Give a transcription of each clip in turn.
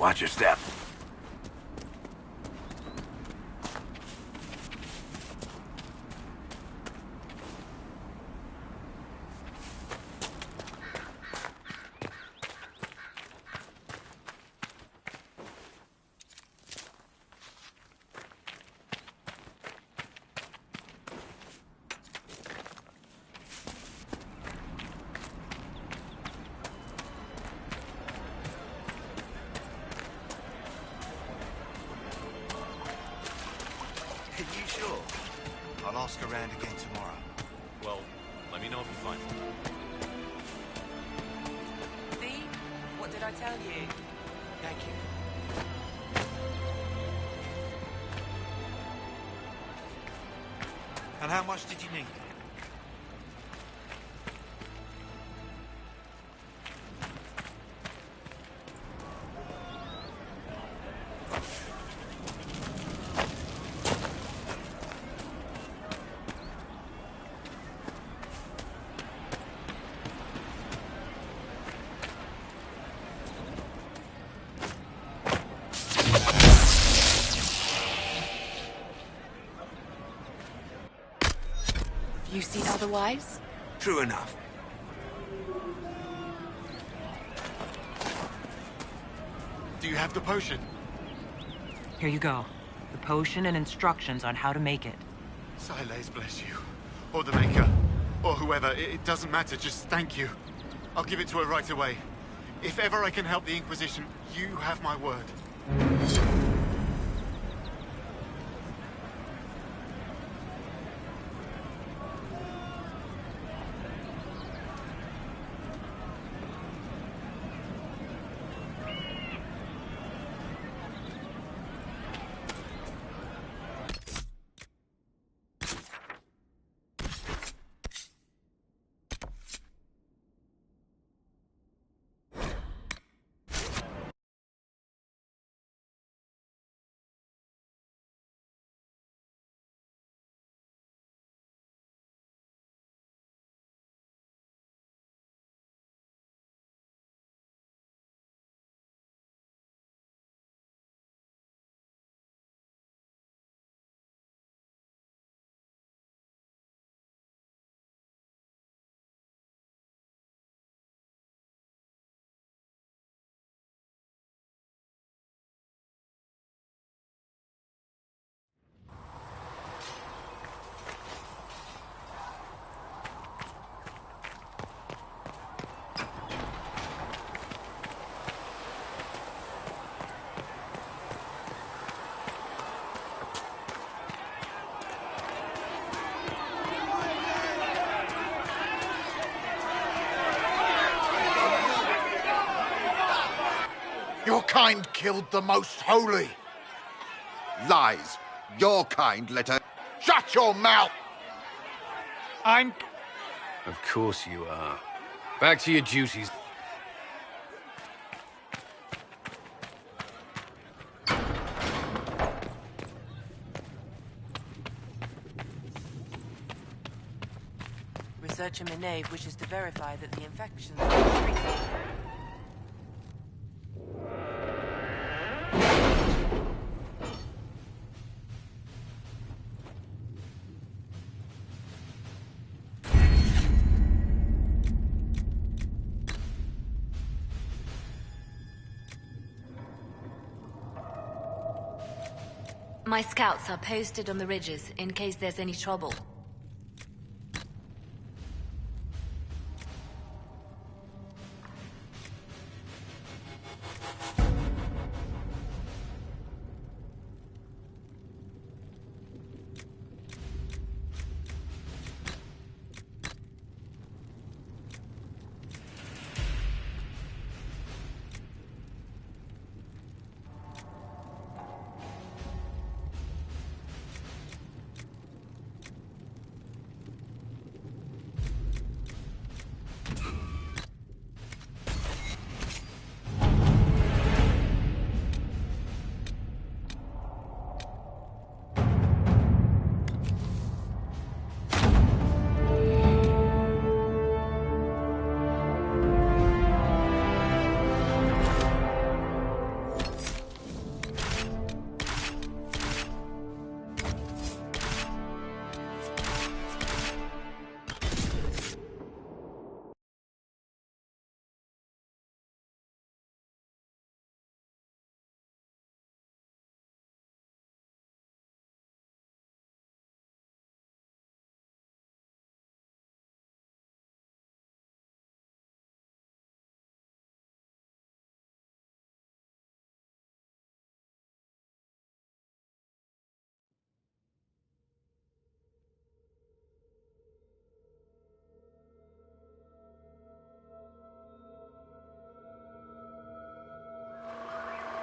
Watch your step. Are you sure? I'll ask around again tomorrow. Well, let me know if you find it. See? What did I tell you? Thank you. And how much did you need? You seen otherwise? True enough. Do you have the potion? Here you go. The potion and instructions on how to make it. Silas bless you. Or the Maker. Or whoever. It doesn't matter. Just thank you. I'll give it to her right away. If ever I can help the Inquisition, you have my word. Your kind killed the most holy. Lies. Your kind let her... Shut your mouth! I'm... Of course you are. Back to your duties. Researcher Minave wishes to verify that the infections are increasing. My scouts are posted on the ridges in case there's any trouble.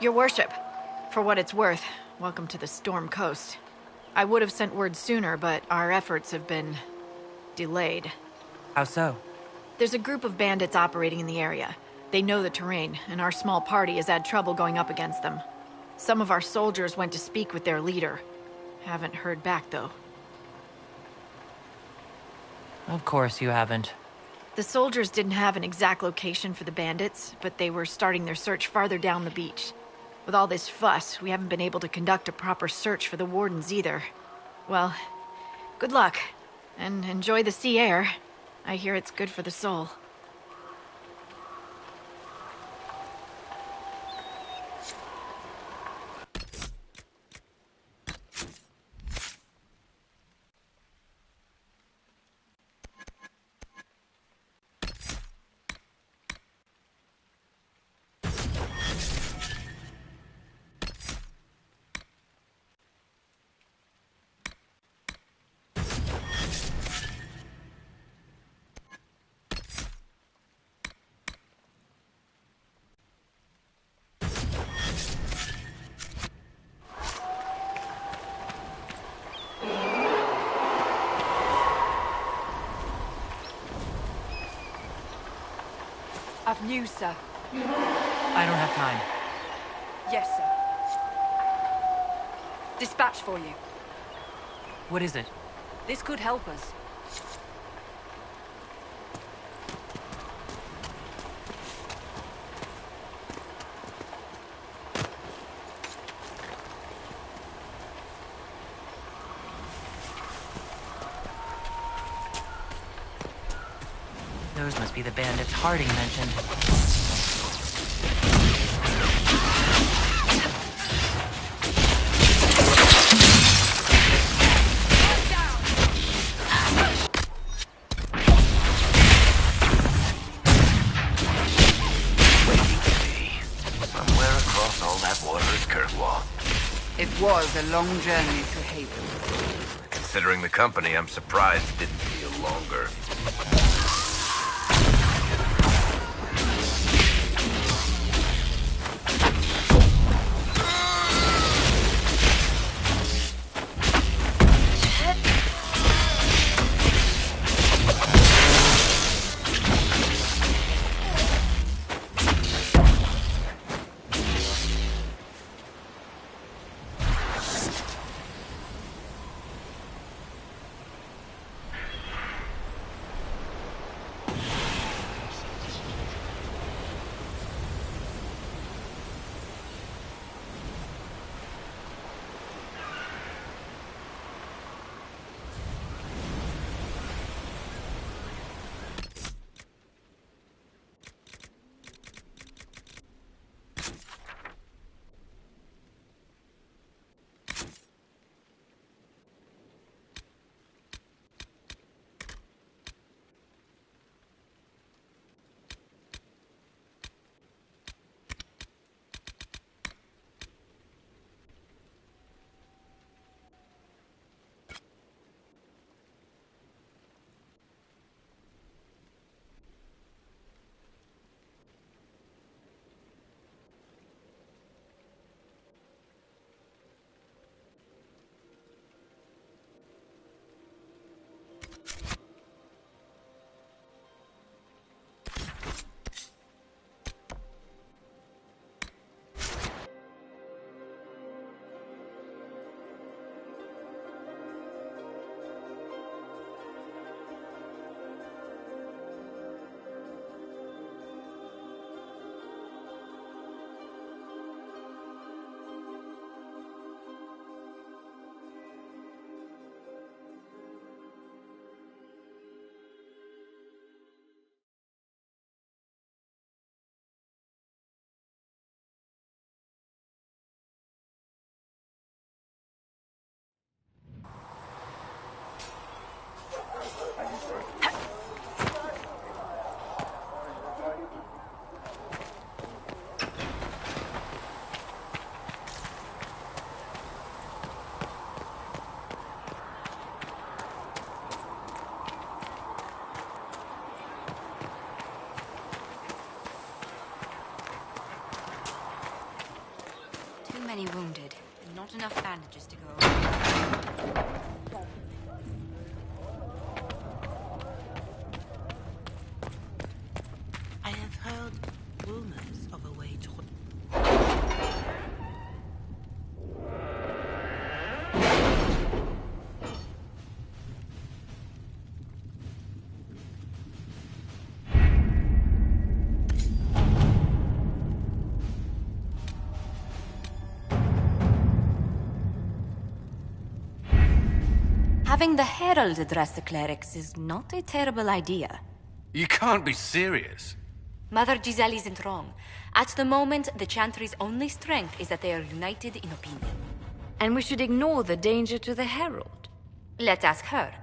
Your worship, for what it's worth, welcome to the Storm Coast. I would have sent word sooner, but our efforts have been delayed. How so? There's a group of bandits operating in the area. They know the terrain, and our small party has had trouble going up against them. Some of our soldiers went to speak with their leader. Haven't heard back, though. Of course you haven't. The soldiers didn't have an exact location for the bandits, but they were starting their search farther down the beach. With all this fuss, we haven't been able to conduct a proper search for the wardens either. Well, good luck, and enjoy the sea air. I hear it's good for the soul. I've news, sir. I don't have time. Yes, sir. Dispatch for you. What is it? This could help us. Those must be the bandits Harding mentioned. Somewhere across all that water is Kirkwall. It was a long journey to Haven. Considering the company, I'm surprised it didn't feel longer. Bandages to go. I have heard rumors of a way to... Having the Herald address the clerics is not a terrible idea. You can't be serious. Mother Giselle isn't wrong. At the moment, the Chantry's only strength is that they are united in opinion. And we should ignore the danger to the Herald. Let's ask her.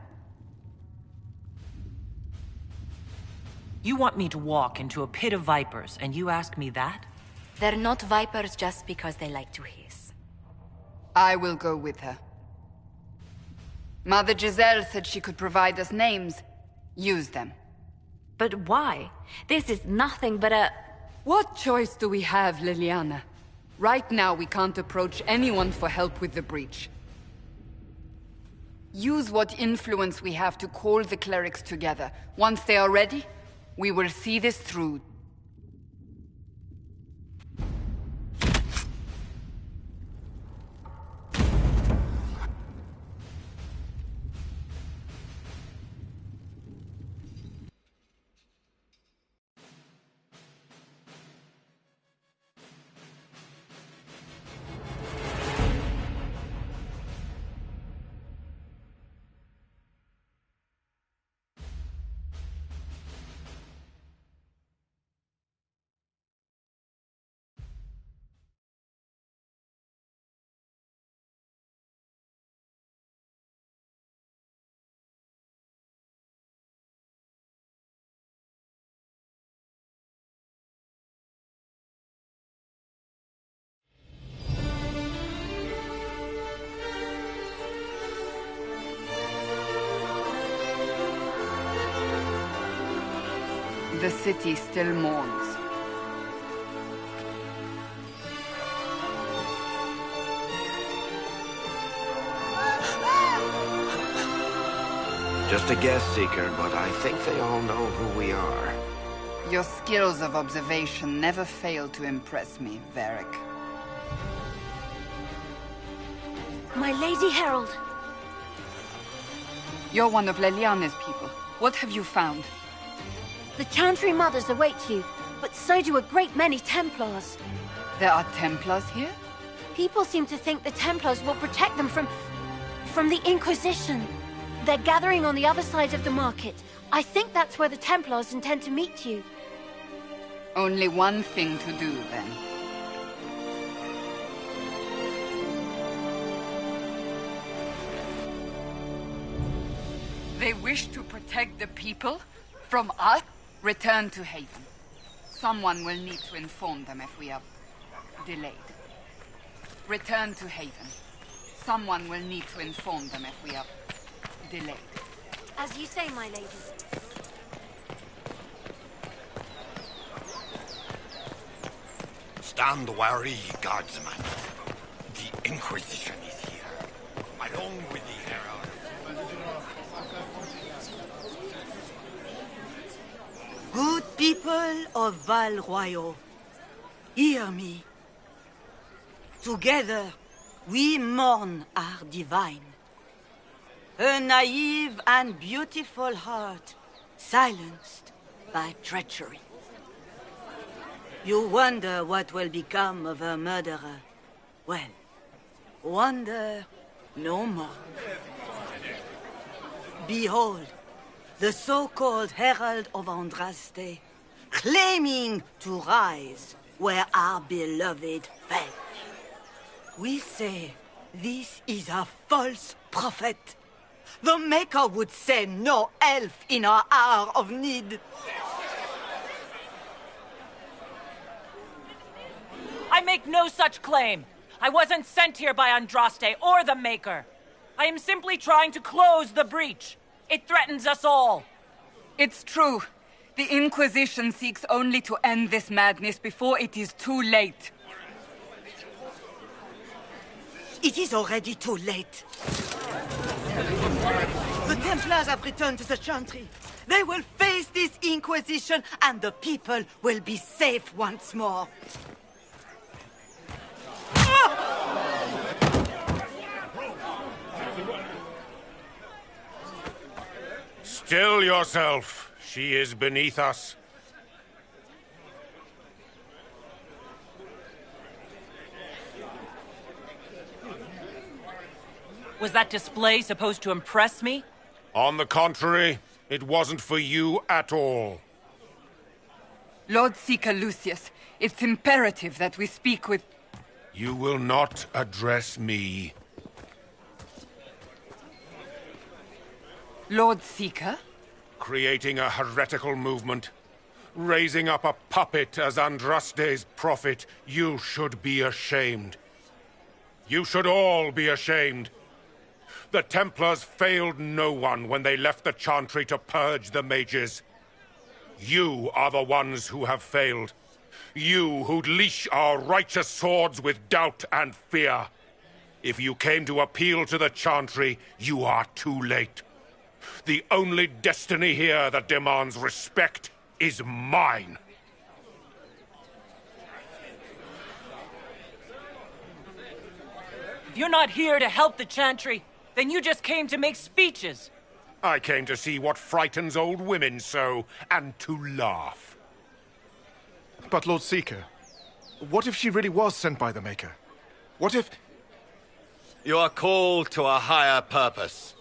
You want me to walk into a pit of vipers, and you ask me that? They're not vipers just because they like to hiss. I will go with her. Mother Giselle said she could provide us names. Use them. But why? This is nothing but a... What choice do we have, Liliana? Right now, we can't approach anyone for help with the breach. Use what influence we have to call the clerics together. Once they are ready, we will see this through. The city still mourns. Just a guess, Seeker, but I think they all know who we are. Your skills of observation never fail to impress me, Varric. My Lady Herald. You're one of Leliana's people. What have you found? The Chantry Mothers await you, but so do a great many Templars. There are Templars here? People seem to think the Templars will protect them from the Inquisition. They're gathering on the other side of the market. I think that's where the Templars intend to meet you. Only one thing to do, then. They wish to protect the people? From us? Return to Haven. Someone will need to inform them if we are delayed. Return to Haven. Someone will need to inform them if we are delayed. As you say, my lady. Stand wary, guardsman. The Inquisition is here, along with the Herald. Good people of Val Royal, hear me. Together, we mourn our divine. Her naive and beautiful heart, silenced by treachery. You wonder what will become of her murderer. Well, wonder no more. Behold, the so-called Herald of Andraste, claiming to rise where our beloved fell. We say this is a false prophet. The Maker would send no elf in our hour of need. I make no such claim. I wasn't sent here by Andraste or the Maker. I am simply trying to close the breach. It threatens us all. It's true. The Inquisition seeks only to end this madness before it is too late. It is already too late. The Templars have returned to the Chantry. They will face this Inquisition, and the people will be safe once more. Still yourself. She is beneath us. Was that display supposed to impress me? On the contrary, it wasn't for you at all. Lord Seeker Lucius, it's imperative that we speak with... You will not address me. Lord Seeker? Creating a heretical movement. Raising up a puppet as Andraste's prophet. You should be ashamed. You should all be ashamed. The Templars failed no one when they left the Chantry to purge the mages. You are the ones who have failed. You who'd leash our righteous swords with doubt and fear. If you came to appeal to the Chantry, you are too late. The only destiny here that demands respect is mine. If you're not here to help the Chantry, then you just came to make speeches. I came to see what frightens old women so, and to laugh. But Lord Seeker, what if she really was sent by the Maker? What if... You are called to a higher purpose.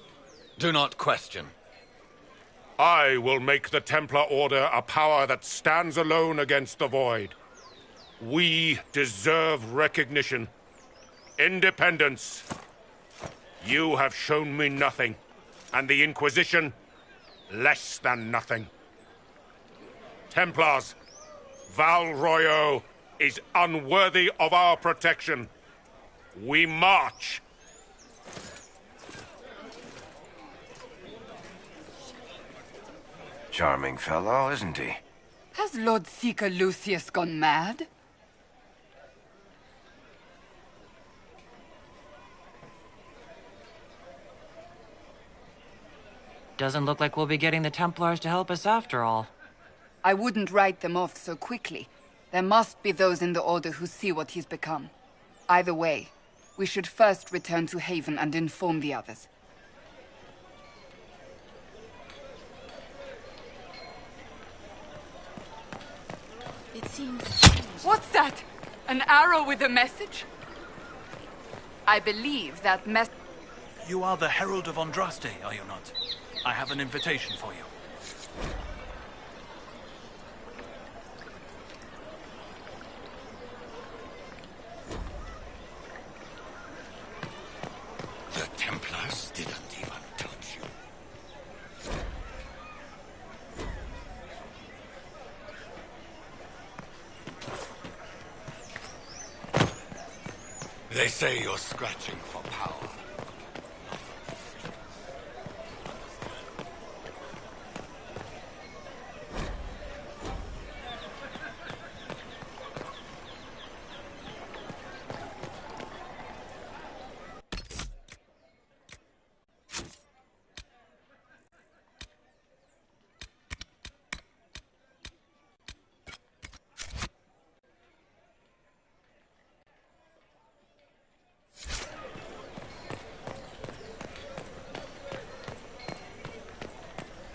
Do not question. I will make the Templar Order a power that stands alone against the Void. We deserve recognition. Independence. You have shown me nothing, and the Inquisition, less than nothing. Templars, Val Royo is unworthy of our protection. We march. Charming fellow, isn't he? Has Lord Seeker Lucius gone mad? Doesn't look like we'll be getting the Templars to help us after all. I wouldn't write them off so quickly. There must be those in the Order who see what he's become. Either way, we should first return to Haven and inform the others. It seems... What's that? An arrow with a message? I believe that message... You are the Herald of Andraste, are you not? I have an invitation for you. The Templars didn't even touch you. They say you're scratching for power.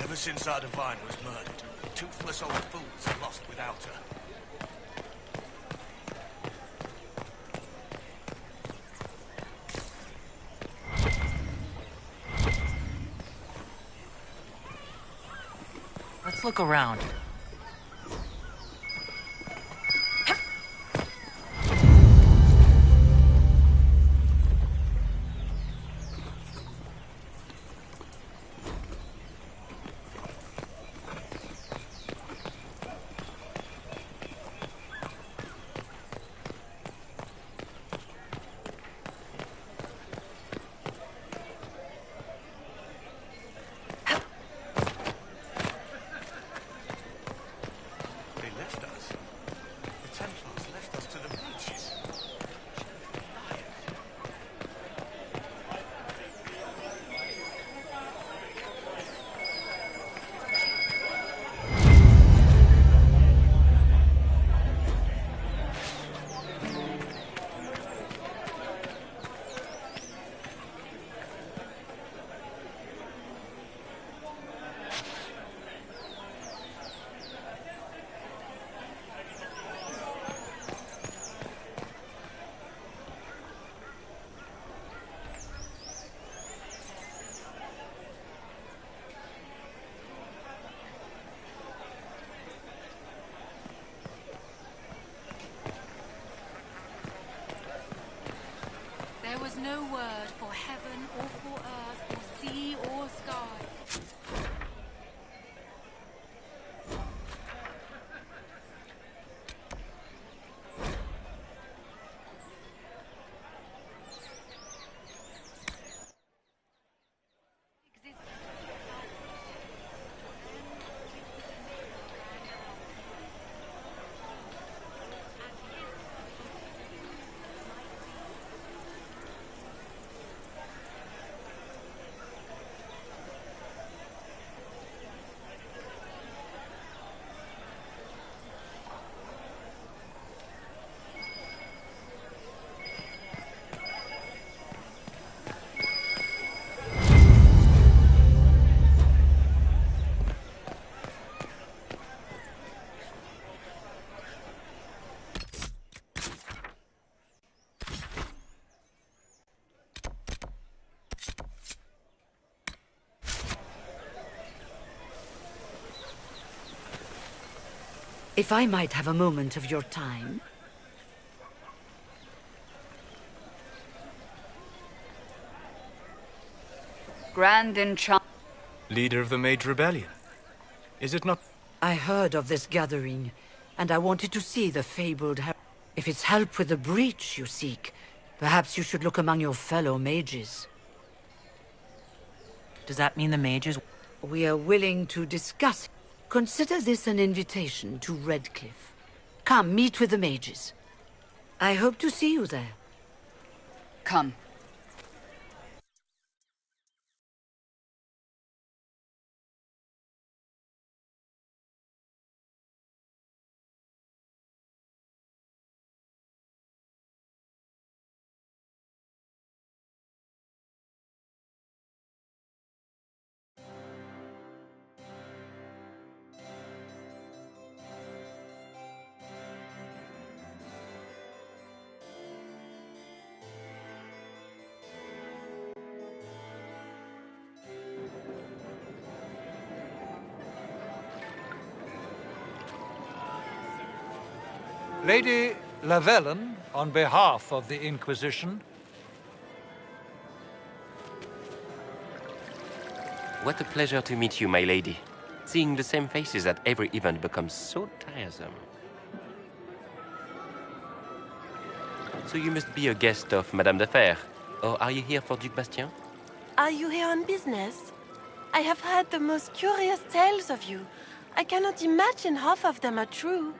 Ever since our Divine was murdered, toothless old fools are lost without her. Let's look around. If I might have a moment of your time. Grand Enchant. Leader of the Mage Rebellion. Is it not? I heard of this gathering, and I wanted to see the fabled If it's help with the breach you seek, perhaps you should look among your fellow mages. Does that mean the mages? We are willing to discuss. Consider this an invitation to Redcliffe. Come, meet with the mages. I hope to see you there. Come. Lady Lavellen, on behalf of the Inquisition. What a pleasure to meet you, my lady. Seeing the same faces at every event becomes so tiresome. So you must be a guest of Madame de Fer, or are you here for Duc Bastien? Are you here on business? I have heard the most curious tales of you. I cannot imagine half of them are true.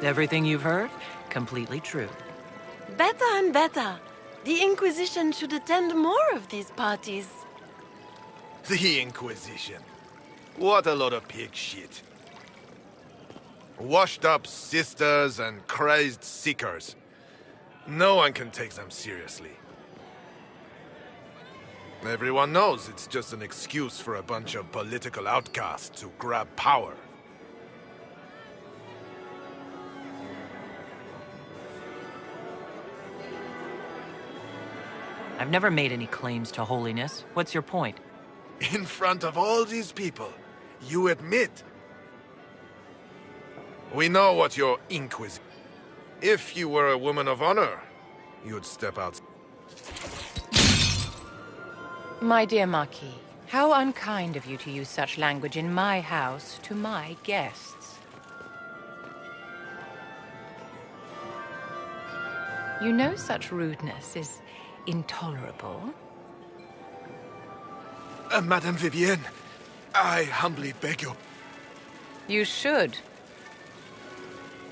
Everything you've heard? Completely true. Better and better. The Inquisition should attend more of these parties. The Inquisition. What a lot of pig shit. Washed up sisters and crazed seekers. No one can take them seriously. Everyone knows it's just an excuse for a bunch of political outcasts to grab power. I've never made any claims to holiness. What's your point? In front of all these people, you admit. We know what your Inquisition. If you were a woman of honor, you'd step out. My dear Marquis, how unkind of you to use such language in my house to my guests. You know such rudeness is intolerable. Madame Vivienne, I humbly beg you. You should.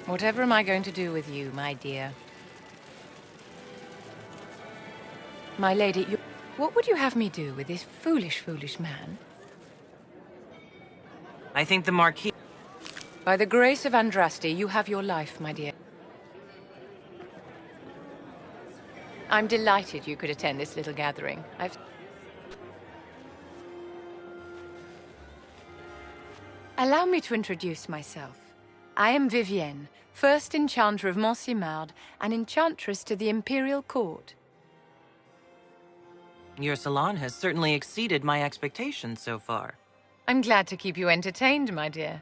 Whatever am I going to do with you, my dear? My lady, what would you have me do with this foolish, foolish man? I think the Marquis... By the grace of Andraste, you have your life, my dear. I'm delighted you could attend this little gathering. Allow me to introduce myself. I am Vivienne, first Enchanter of Montsimard and Enchantress to the Imperial Court. Your salon has certainly exceeded my expectations so far. I'm glad to keep you entertained, my dear.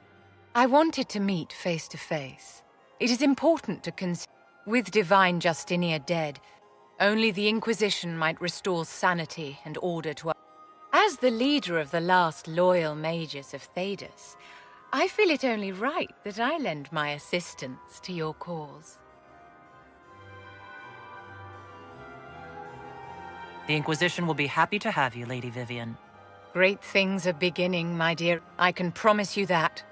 I wanted to meet face to face. It is important to consider. With Divine Justinia dead, only the Inquisition might restore sanity and order to us. As the leader of the last loyal mages of Thedas, I feel it only right that I lend my assistance to your cause. The Inquisition will be happy to have you, Lady Vivienne. Great things are beginning, my dear. I can promise you that.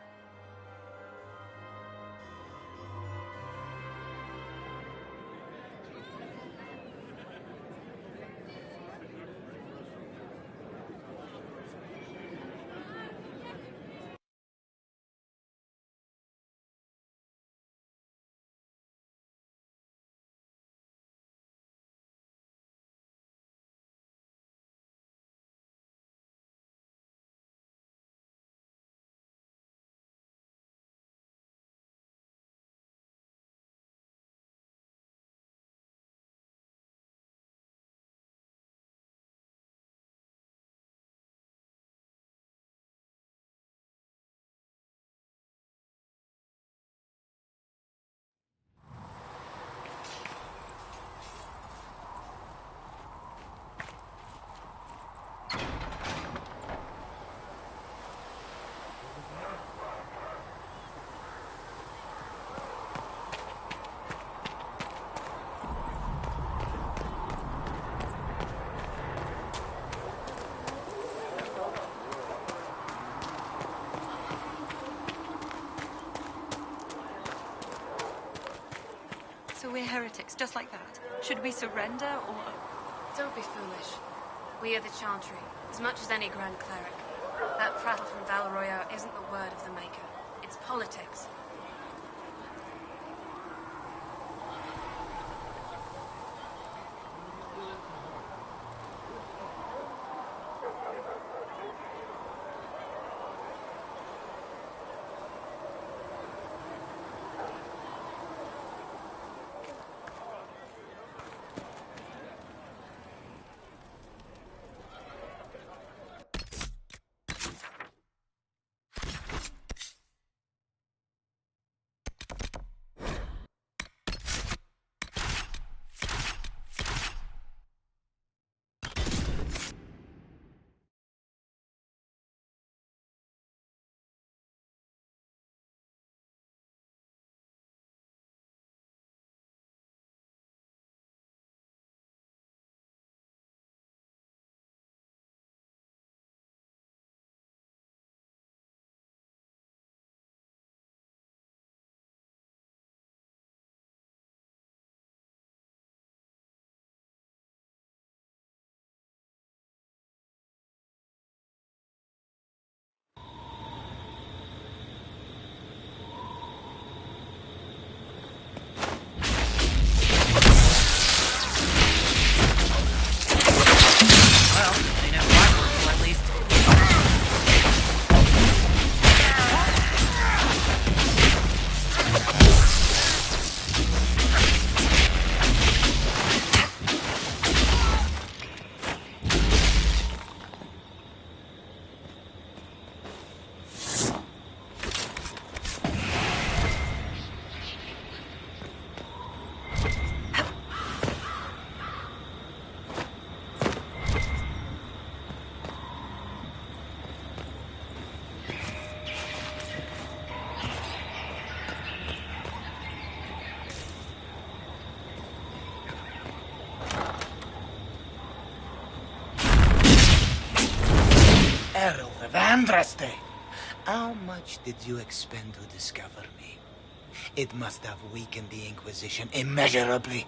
attacks just like that? Should we surrender or... Don't be foolish. We are the Chantry, as much as any Grand Cleric. That prattle from Valroyo isn't the word of the Maker. It's politics. Herald of Andraste, how much did you expend to discover me? It must have weakened the Inquisition immeasurably.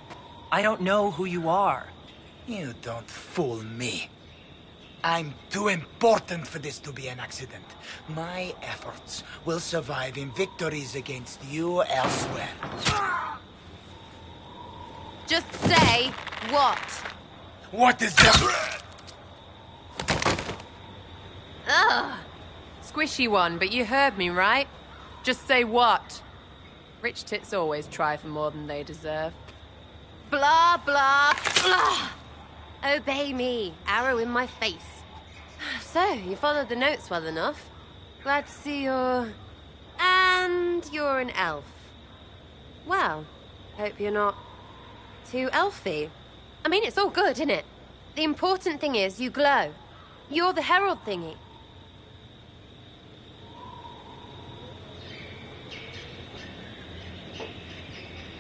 I don't know who you are. You don't fool me. I'm too important for this to be an accident. My efforts will survive in victories against you elsewhere. Just say what? What is that? Ugh. Squishy one, but you heard me, right? Just say what? Rich tits always try for more than they deserve. Blah, blah, blah. Obey me. Arrow in my face. So, you followed the notes well enough. Glad to see you're... And you're an elf. Well, hope you're not too elfy. I mean, it's all good, isn't it? The important thing is you glow. You're the herald thingy.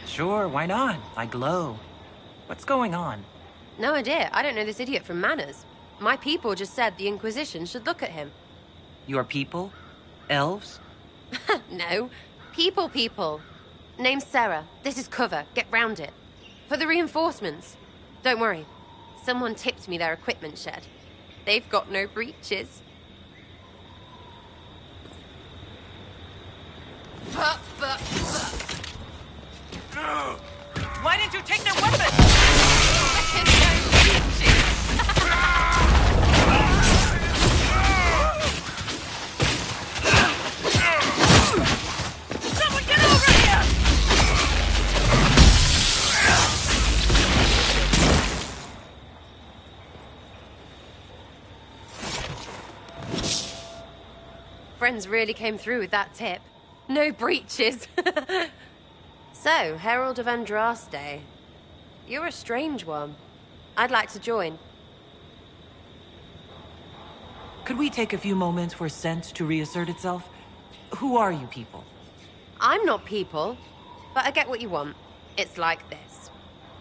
Sure, why not? I glow. What's going on? No idea. I don't know this idiot from Manners. My people just said the Inquisition should look at him. Your people? Elves? No. People. Name's Sarah. This is cover. Get round it. For the reinforcements. Don't worry. Someone tipped me their equipment shed. They've got no breaches. Why didn't you take their weapons? Someone get over here! Friends really came through with that tip. No breaches. So, Herald of Andraste. You're a strange one. I'd like to join. Could we take a few moments for sense to reassert itself? Who are you people? I'm not people, but I get what you want. It's like this.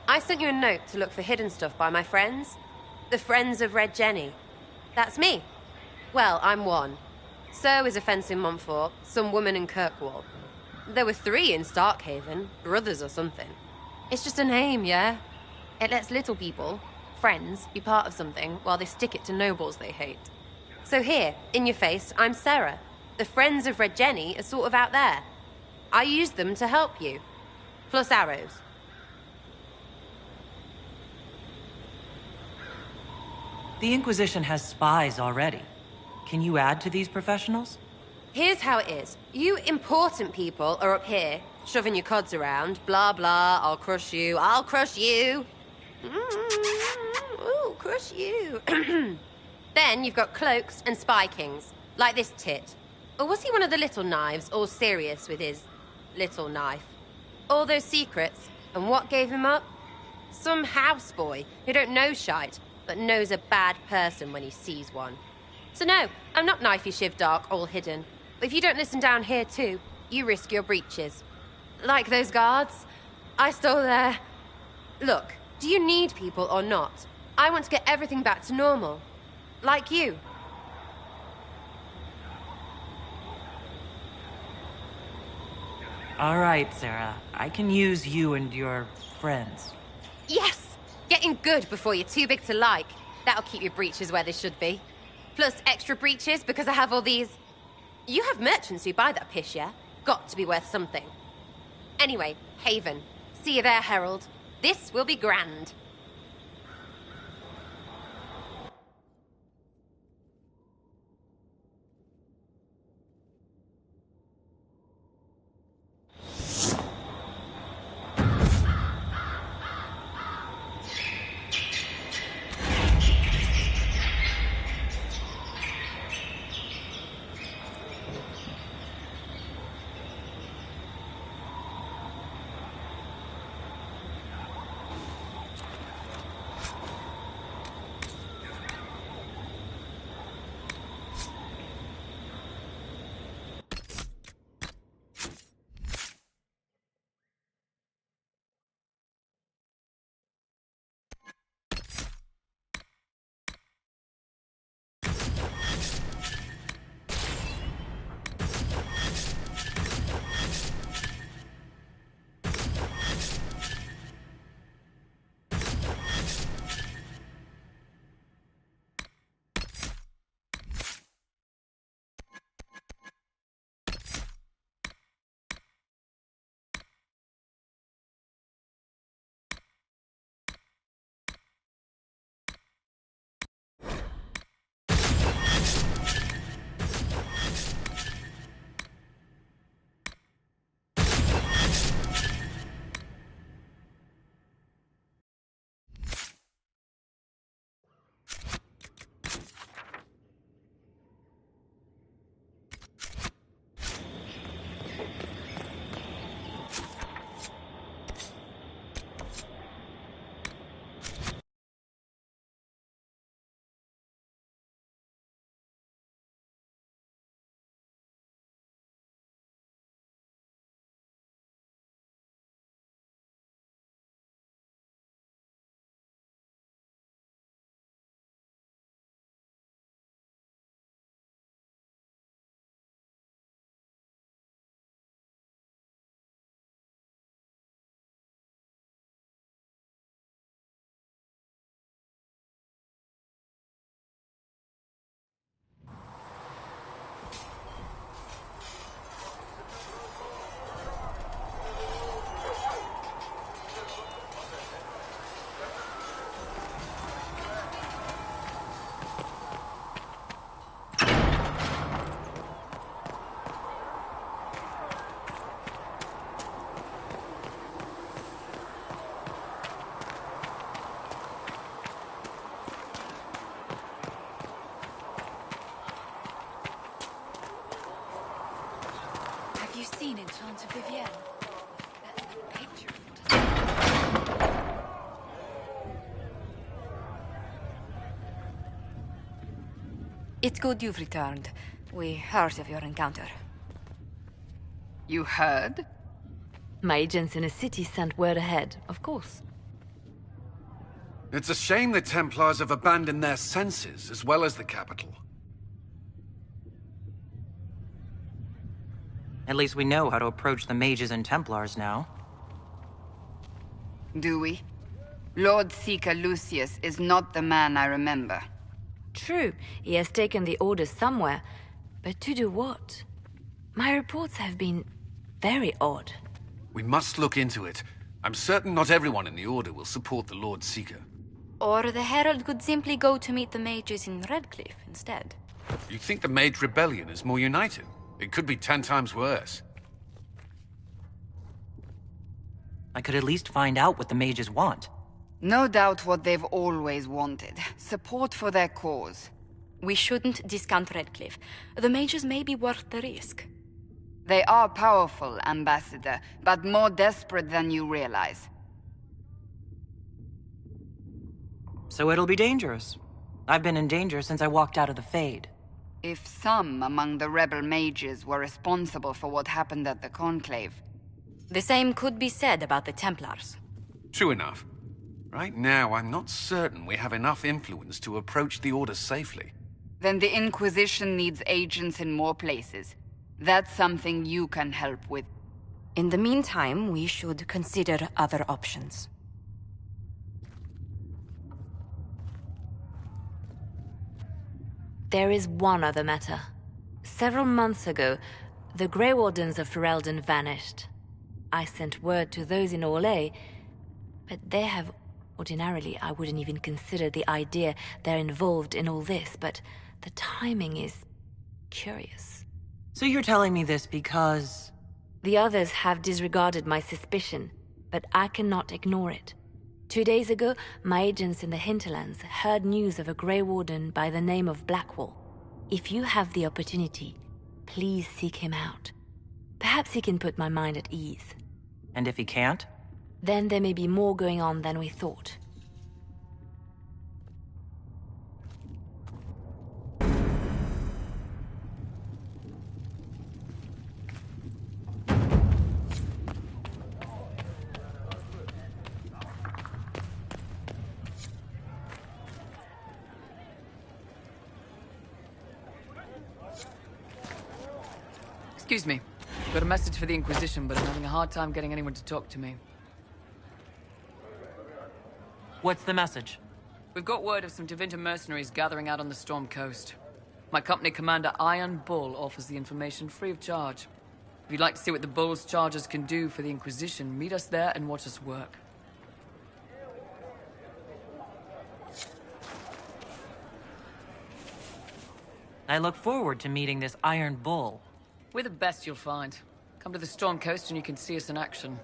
I sent you a note to look for hidden stuff by my friends. The Friends of Red Jenny. That's me. Well, I'm one. So is a fence in Montfort, some woman in Kirkwall. There were 3 in Starkhaven, brothers or something. It's just a name, yeah? It lets little people, friends, be part of something while they stick it to nobles they hate. So here, in your face, I'm Sarah. The friends of Red Jenny are sort of out there. I used them to help you. Plus arrows. The Inquisition has spies already. Can you add to these professionals? Here's how it is. You important people are up here, shoving your cods around. Blah, blah, I'll crush you, I'll crush you. Ooh, crush you. Then you've got cloaks and spy kings, like this tit. Or was he one of the little knives, all serious with his little knife? All those secrets, and what gave him up? Some houseboy who don't know shite, but knows a bad person when he sees one. So no, I'm not knifey shiv dark, all hidden. But if you don't listen down here too, you risk your breeches. Like those guards, I stole their... Look, do you need people or not? I want to get everything back to normal. Like you. All right, Sarah. I can use you and your friends. Yes! Getting good before you're too big to like. That'll keep your breeches where they should be. Plus extra breeches because I have all these... You have merchants who buy that piss, yeah? Got to be worth something. Anyway, Haven. See you there, Herald. This will be grand. Seen Enchanter Vivienne? That's the picture. It's good you've returned. We heard of your encounter. You heard? My agents in the city sent word ahead, of course. It's a shame the Templars have abandoned their senses, as well as the capital. At least we know how to approach the mages and Templars now. Do we? Lord Seeker Lucius is not the man I remember. True, he has taken the Order somewhere, but to do what? My reports have been very odd. We must look into it. I'm certain not everyone in the Order will support the Lord Seeker. Or the Herald could simply go to meet the mages in Redcliffe instead. You think the Mage Rebellion is more united? It could be 10 times worse. I could at least find out what the mages want. No doubt what they've always wanted. Support for their cause. We shouldn't discount Redcliffe. The mages may be worth the risk. They are powerful, Ambassador, but more desperate than you realize. So it'll be dangerous. I've been in danger since I walked out of the Fade. If some among the rebel mages were responsible for what happened at the Conclave... The same could be said about the Templars. True enough. Right now, I'm not certain we have enough influence to approach the Order safely. Then the Inquisition needs agents in more places. That's something you can help with. In the meantime, we should consider other options. There is one other matter. Several months ago, the Grey Wardens of Ferelden vanished. I sent word to those in Orlais, but they have... Ordinarily, I wouldn't even consider the idea they're involved in all this, but the timing is... curious. So you're telling me this because... The others have disregarded my suspicion, but I cannot ignore it. 2 days ago, my agents in the hinterlands heard news of a Grey Warden by the name of Blackwall. If you have the opportunity, please seek him out. Perhaps he can put my mind at ease. And if he can't? Then there may be more going on than we thought. Excuse me. Got a message for the Inquisition, but I'm having a hard time getting anyone to talk to me. What's the message? We've got word of some Tevinter mercenaries gathering out on the Storm Coast. My company commander, Iron Bull, offers the information free of charge. If you'd like to see what the Bull's charges can do for the Inquisition, meet us there and watch us work. I look forward to meeting this Iron Bull. We're the best you'll find. Come to the Storm Coast and you can see us in action.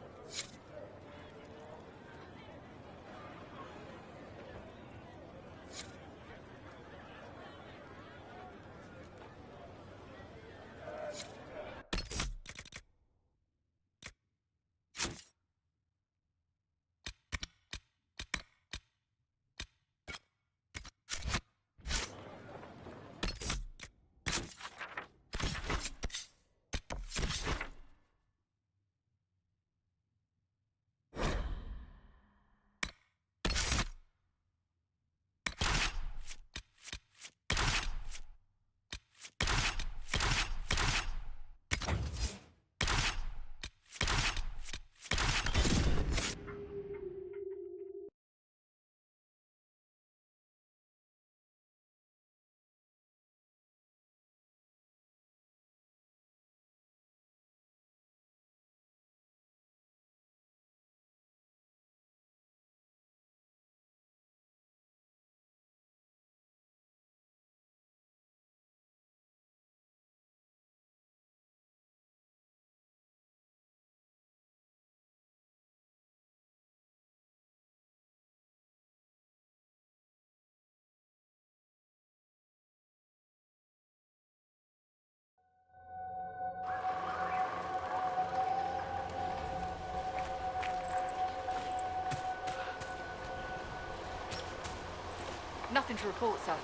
Nothing to report, sir.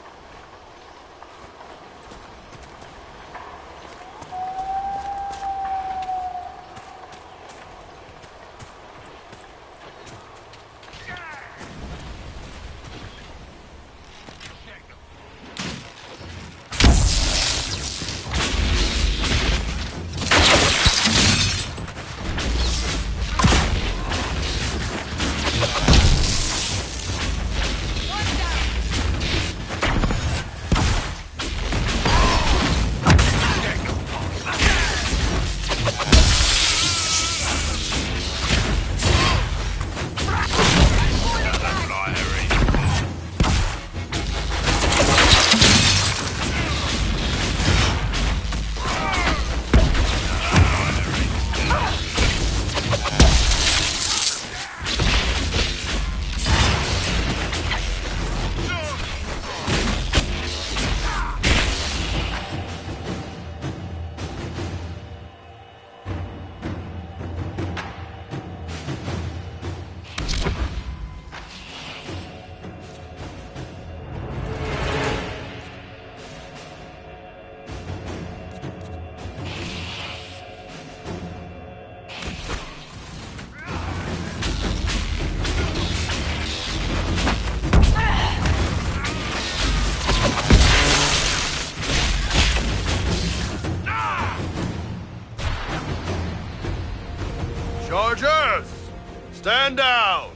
Stand down!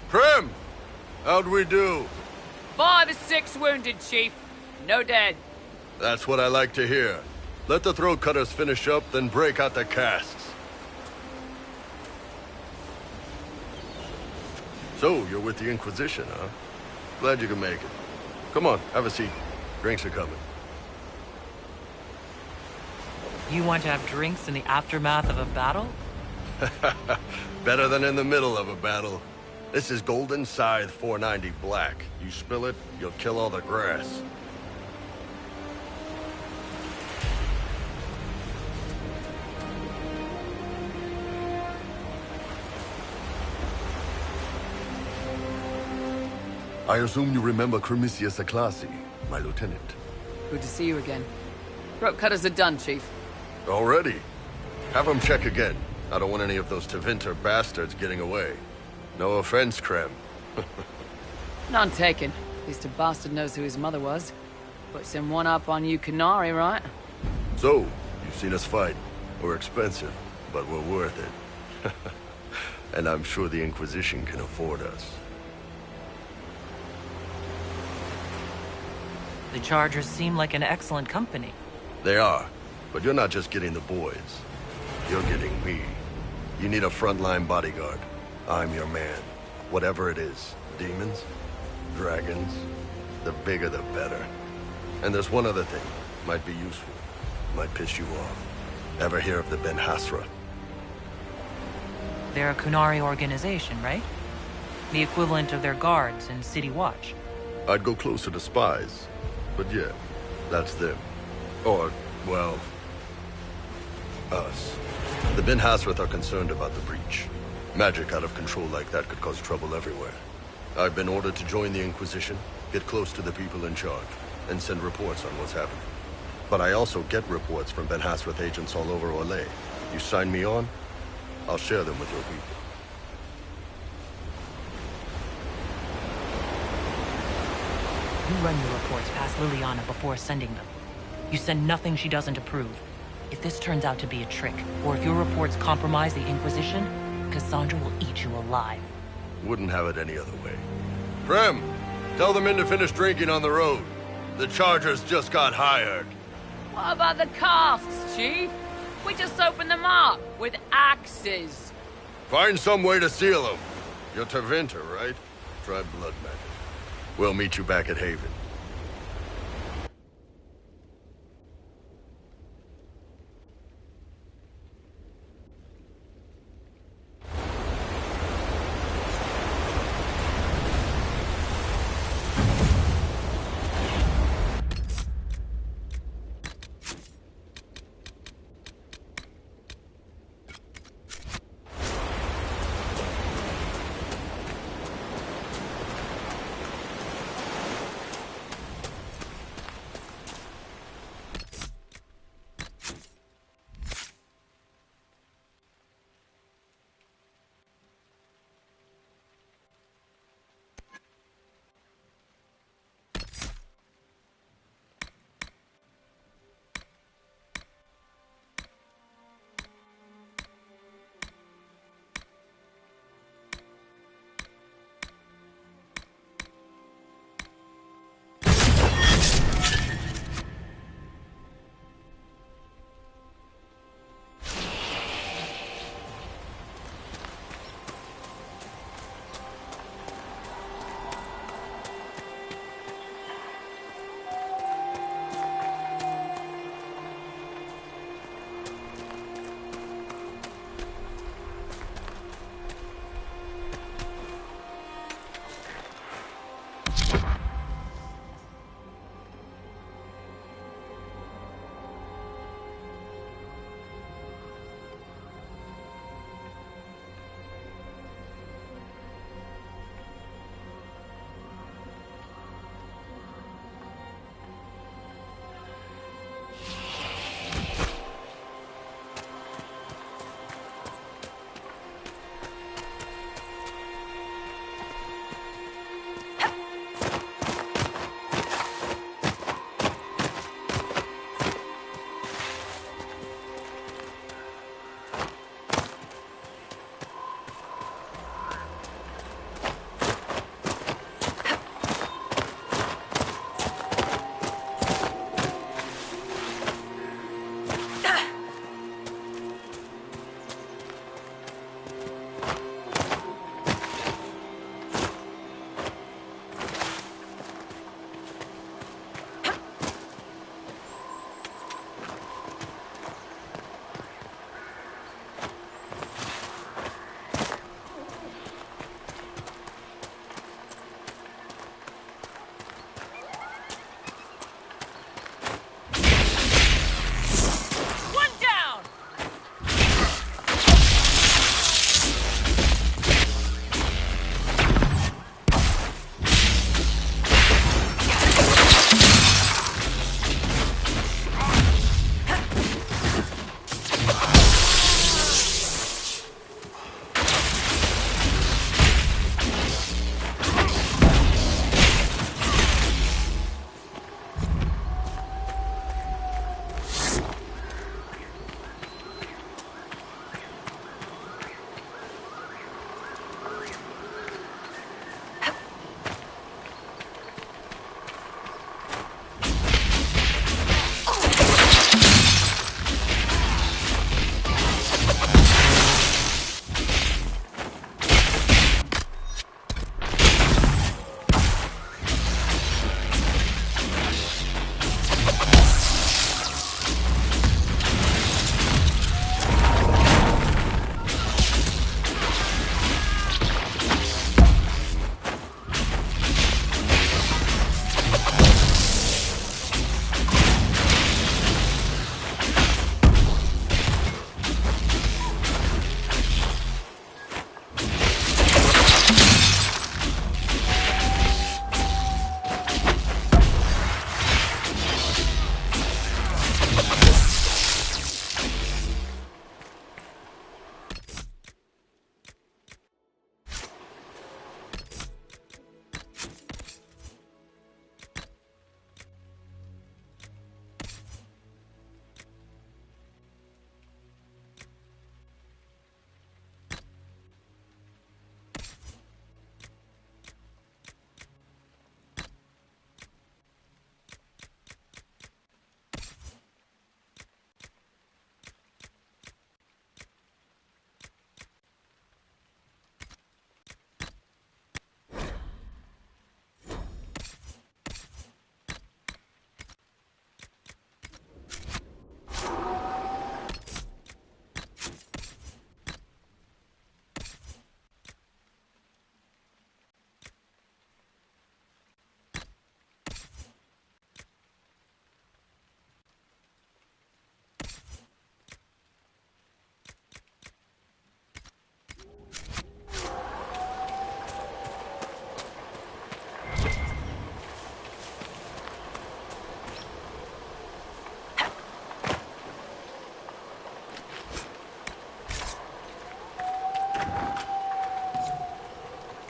Prim! How'd we do? 5 or 6 wounded, Chief. No dead. That's what I like to hear. Let the throat cutters finish up, then break out the casks. So, you're with the Inquisition, huh? Glad you can make it. Come on, have a seat. Drinks are coming. You want to have drinks in the aftermath of a battle? Better than in the middle of a battle. This is Golden Scythe 490 Black. You spill it, you'll kill all the grass. I assume you remember Cremisius Aclassi, my lieutenant. Good to see you again. Throat cutters are done, Chief. Already? Have them check again. I don't want any of those Tevinter bastards getting away. No offense, Krem. None taken. At least a bastard knows who his mother was. Puts him one up on you Canary, right? So, you've seen us fight. We're expensive, but we're worth it. And I'm sure the Inquisition can afford us. The Chargers seem like an excellent company. They are, but you're not just getting the boys. You're getting me. You need a frontline bodyguard. I'm your man. Whatever it is. Demons? Dragons? The bigger the better. And there's one other thing. Might be useful. Might piss you off. Ever hear of the Ben Hasra? They're a Kunari organization, right? The equivalent of their guards in City Watch. I'd go closer to spies. But yeah, that's them. Or, well, us. The Ben Hasrath are concerned about the breach. Magic out of control like that could cause trouble everywhere. I've been ordered to join the Inquisition, get close to the people in charge, and send reports on what's happening. But I also get reports from Ben Hasrath agents all over Orlais. You sign me on, I'll share them with your people. You run your reports past Liliana before sending them. You send nothing she doesn't approve. If this turns out to be a trick, or if your reports compromise the Inquisition, Cassandra will eat you alive. Wouldn't have it any other way. Prem, tell the men to finish drinking on the road. The Chargers just got hired. What about the casks, Chief? We just opened them up with axes. Find some way to seal them. You're Tevinter, right? Try blood magic. We'll meet you back at Haven.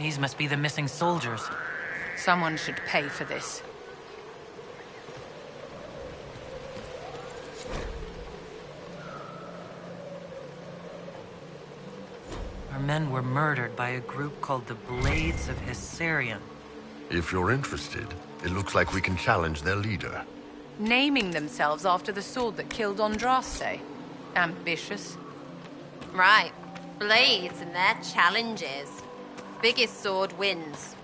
These must be the missing soldiers. Someone should pay for this. Our men were murdered by a group called the Blades of Hessarian. If you're interested, it looks like we can challenge their leader. Naming themselves after the sword that killed Andraste. Ambitious. Right. Blades and their challenges. Biggest sword wins.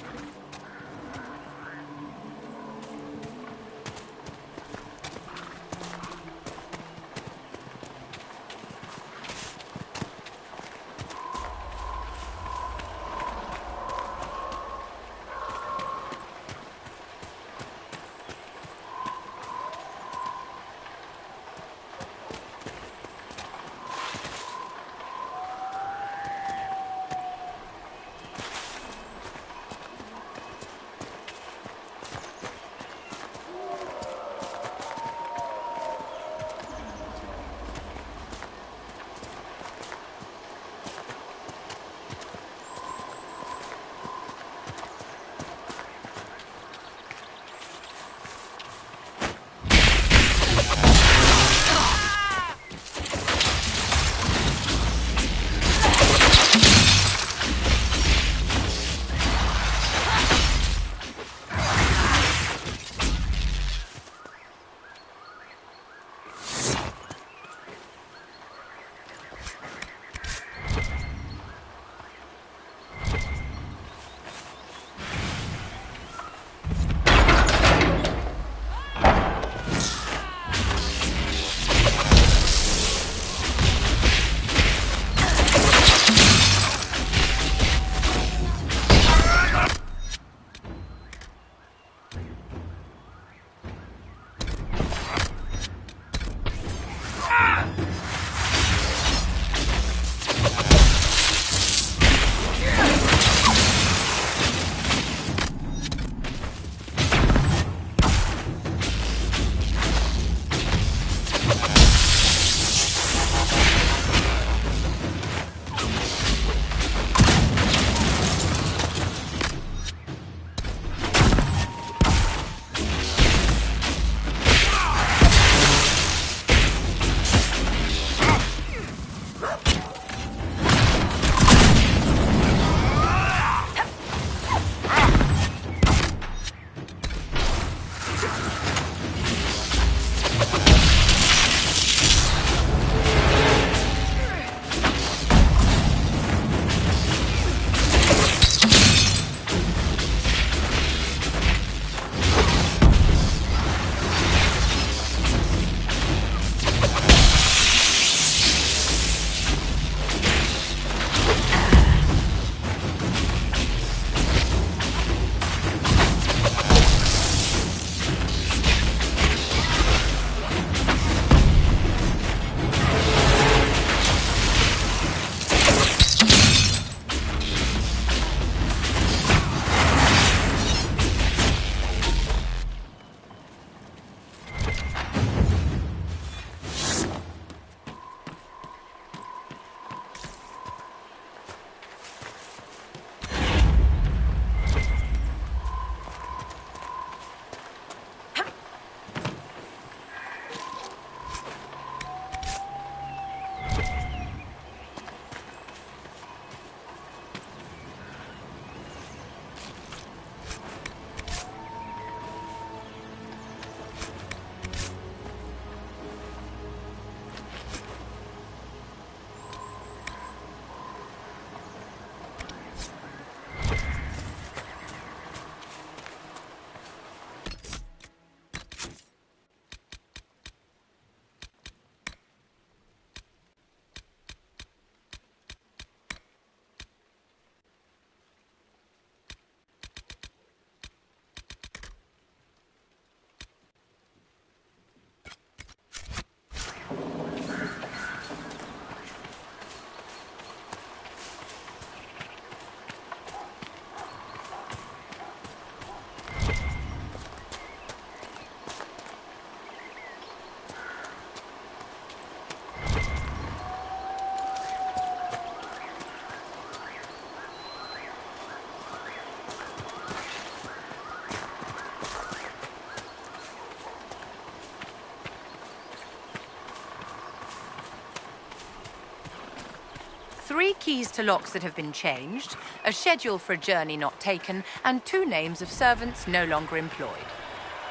3 keys to locks that have been changed, a schedule for a journey not taken, and 2 names of servants no longer employed.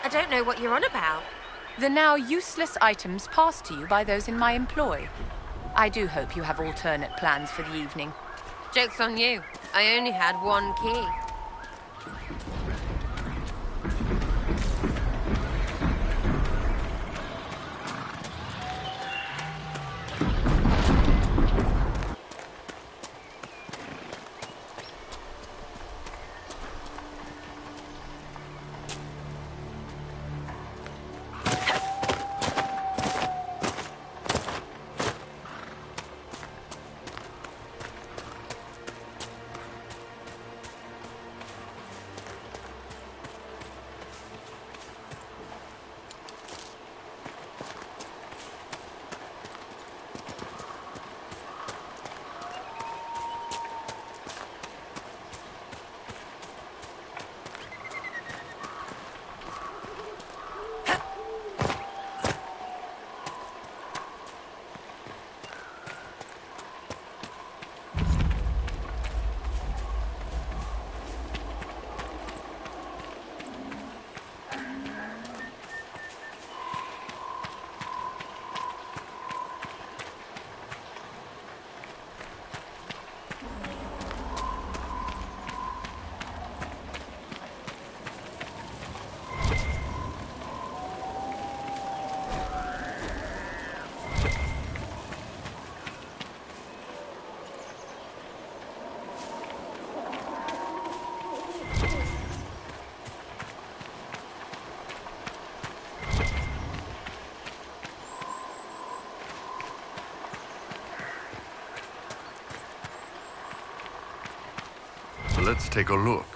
I don't know what you're on about. The now useless items passed to you by those in my employ. I do hope you have alternate plans for the evening. Joke's on you. I only had 1 key. Let's take a look.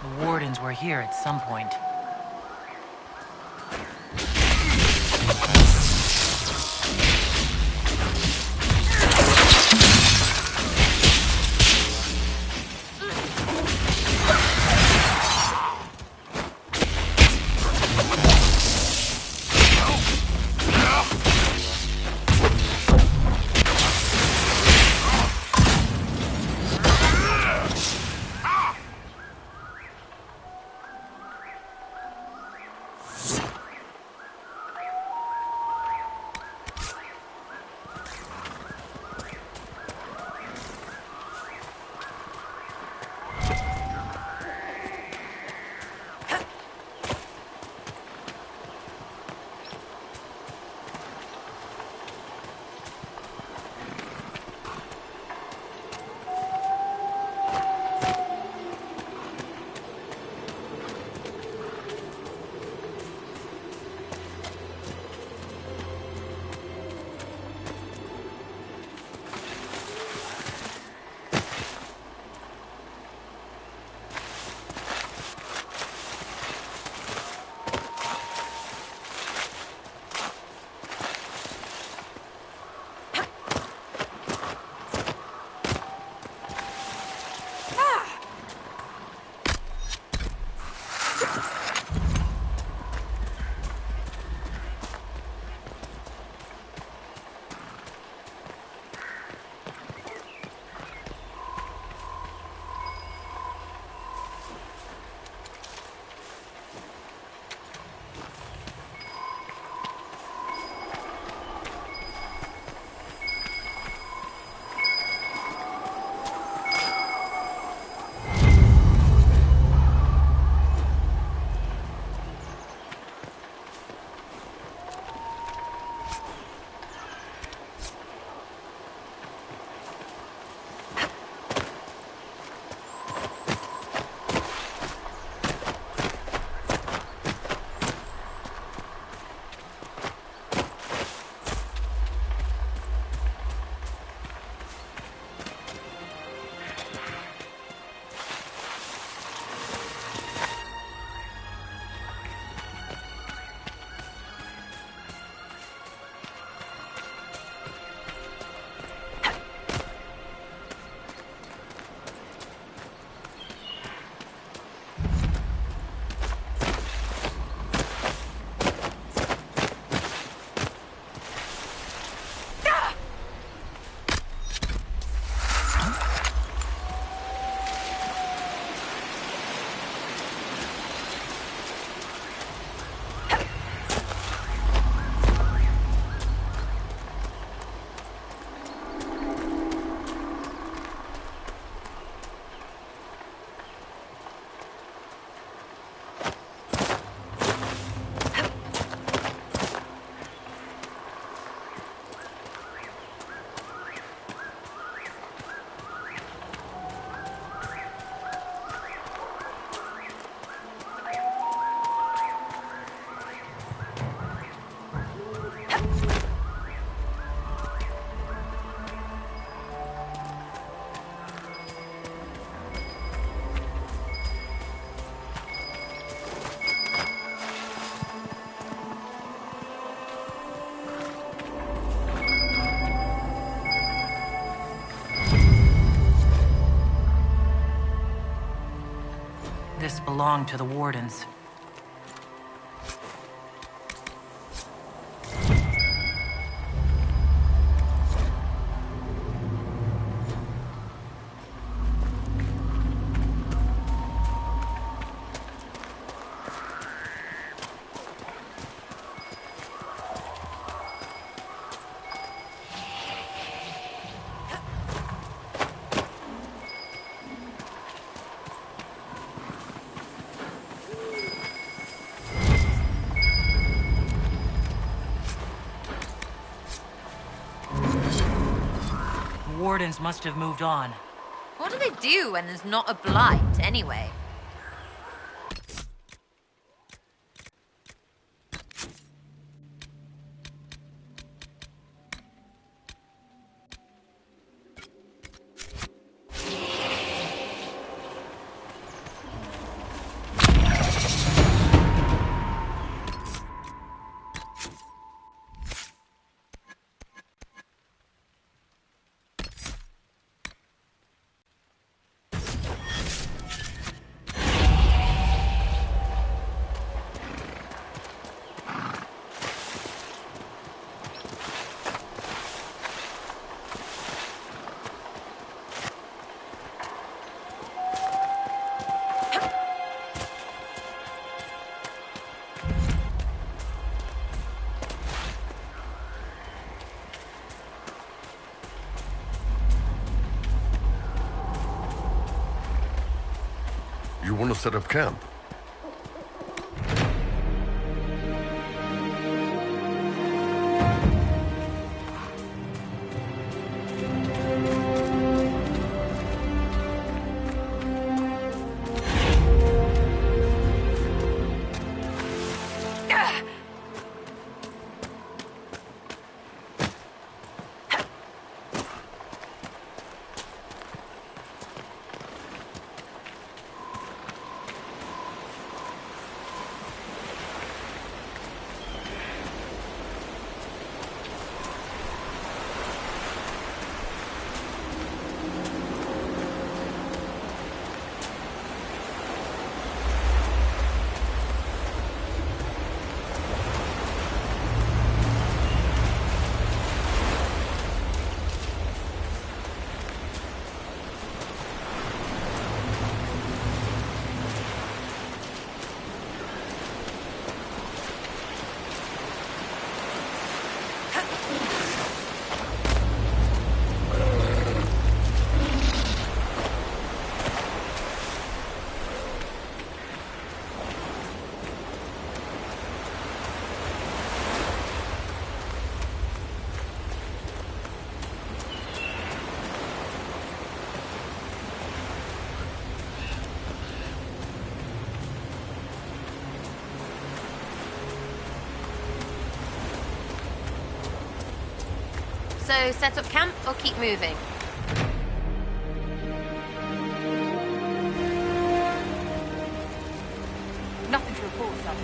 The Wardens were here at some point. relics belong to the Wardens. Wardens must have moved on. What do they do when there's not a blight, anyway? You want to set up camp? So, set up camp or keep moving? Nothing to report, sir.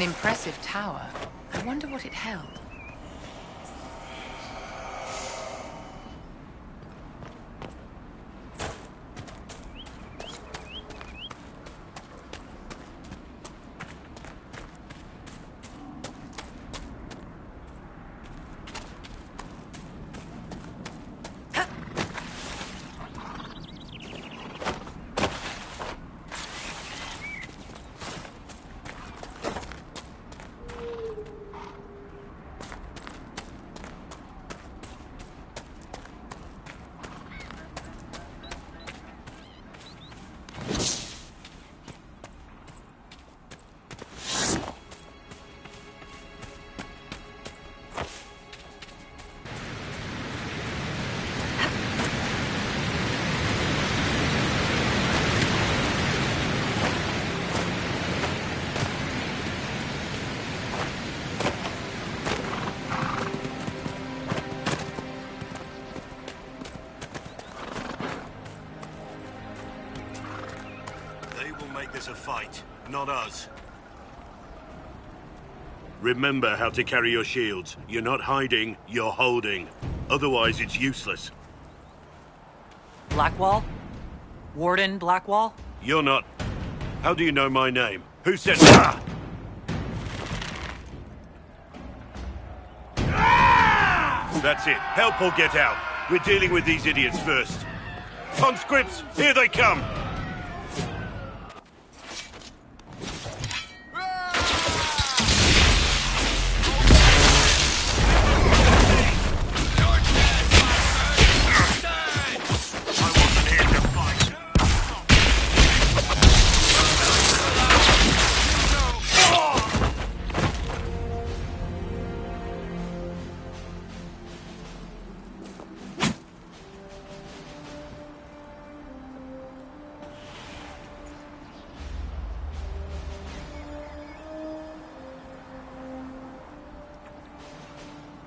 An impressive tower. I wonder what it held. This a fight, not us. Remember how to carry your shields. You're not hiding, you're holding. Otherwise, it's useless. Blackwall? Warden Blackwall? You're not... How do you know my name? Who said... Ah! That's it. Help or get out. We're dealing with these idiots first. Conscripts, here they come!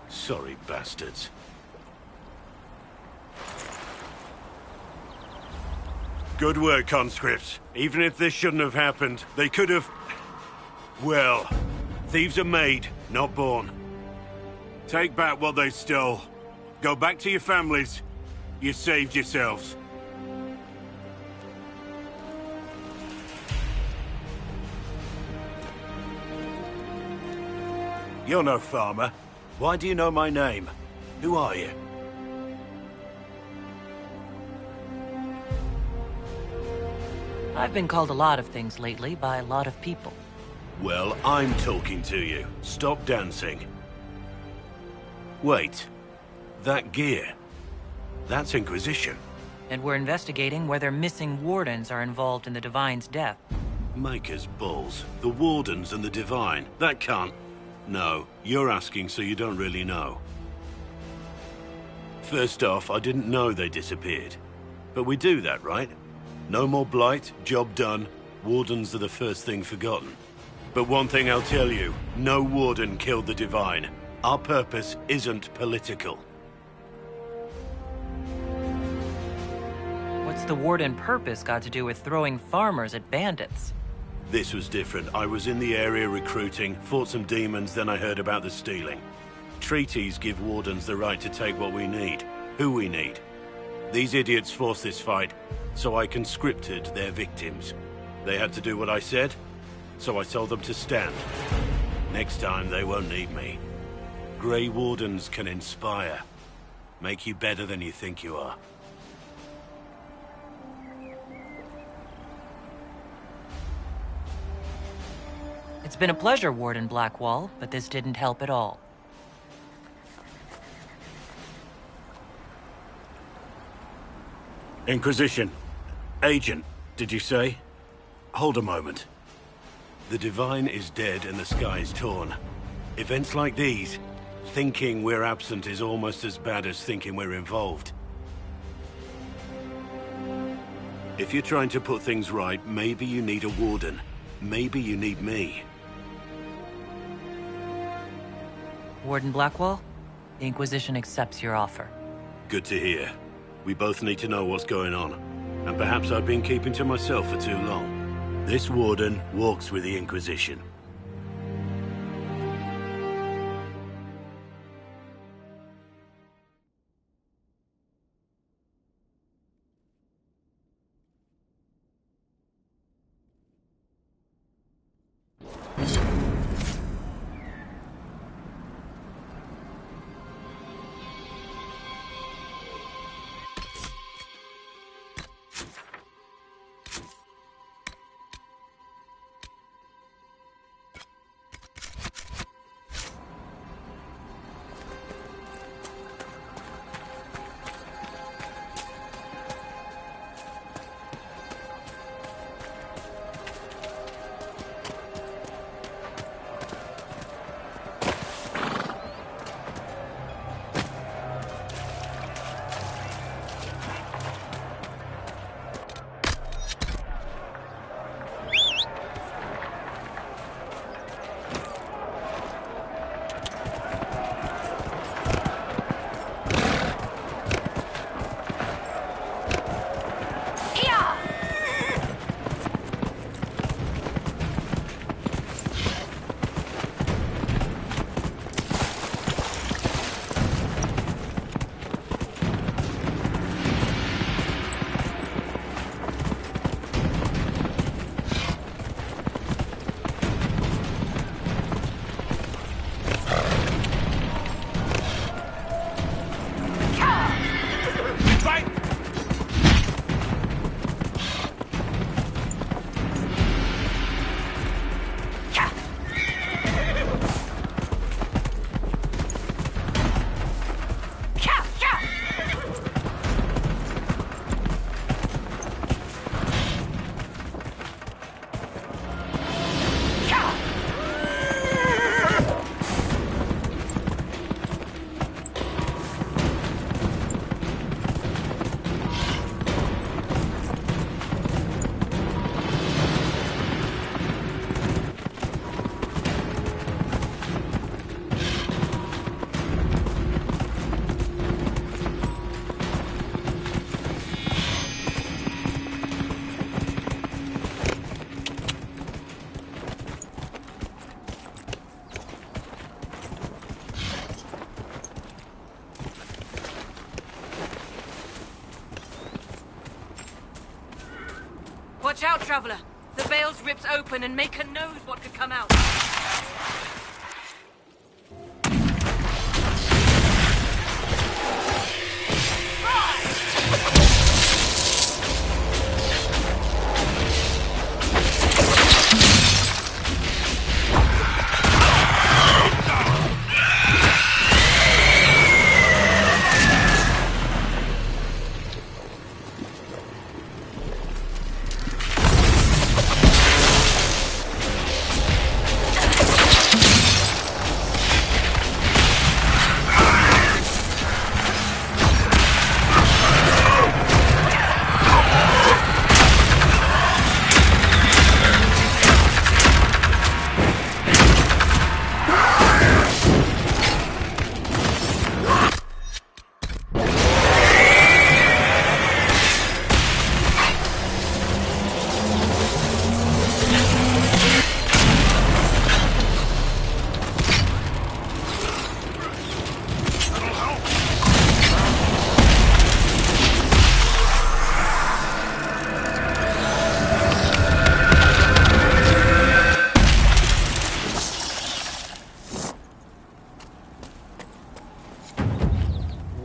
Sorry, bastards. Good work, conscripts. Even if this shouldn't have happened, they could have... Well, thieves are made, not born. Take back what they stole. Go back to your families. You saved yourselves. You're no farmer. Why do you know my name? Who are you? I've been called a lot of things lately by a lot of people. Well, I'm talking to you. Stop dancing. Wait. That gear. That's Inquisition. And we're investigating whether missing wardens are involved in the Divine's death. Maker's balls. The Wardens and the Divine. That can't... No, you're asking so you don't really know. First off, I didn't know they disappeared. But we do that, right? No more blight, job done. Wardens are the first thing forgotten. But one thing I'll tell you, no Warden killed the Divine. Our purpose isn't political. What's the Warden purpose got to do with throwing farmers at bandits? This was different. I was in the area recruiting, fought some demons, then I heard about the stealing. Treaties give Wardens the right to take what we need, who we need. These idiots forced this fight, so I conscripted their victims. They had to do what I said, so I told them to stand. Next time, they won't need me. Grey Wardens can inspire, make you better than you think you are. It's been a pleasure, Warden Blackwall, but this didn't help at all. Inquisition. Agent, did you say? Hold a moment. The Divine is dead and the sky is torn. Events like these, thinking we're absent is almost as bad as thinking we're involved. If you're trying to put things right, maybe you need a Warden. Maybe you need me. Warden Blackwall, the Inquisition accepts your offer. Good to hear. We both need to know what's going on. And perhaps I've been keeping to myself for too long. This Warden walks with the Inquisition. Watch out, Traveler. The veil's ripped open and Maker knows what could come out.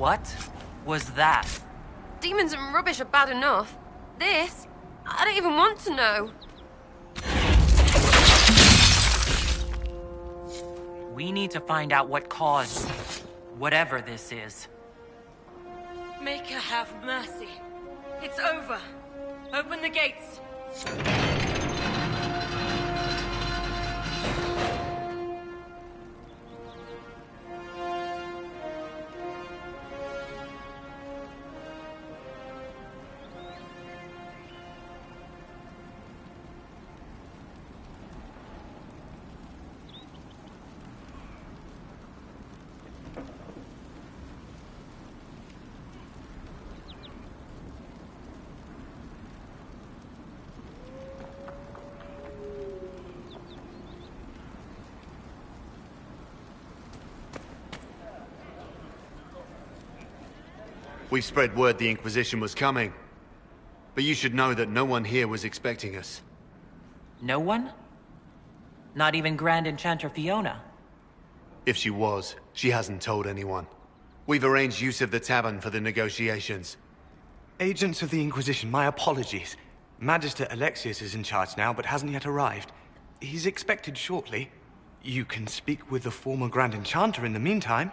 What was that? Demons and rubbish are bad enough. This? I don't even want to know. We need to find out what caused whatever this is. Maker have mercy. It's over. Open the gates. We spread word the Inquisition was coming. But you should know that no one here was expecting us. No one? Not even Grand Enchanter Fiona? If she was, she hasn't told anyone. We've arranged use of the tavern for the negotiations. Agents of the Inquisition, my apologies. Magister Alexius is in charge now, but hasn't yet arrived. He's expected shortly. You can speak with the former Grand Enchanter in the meantime.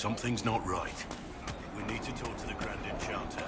Something's not right. We need to talk to the Grand Enchanter.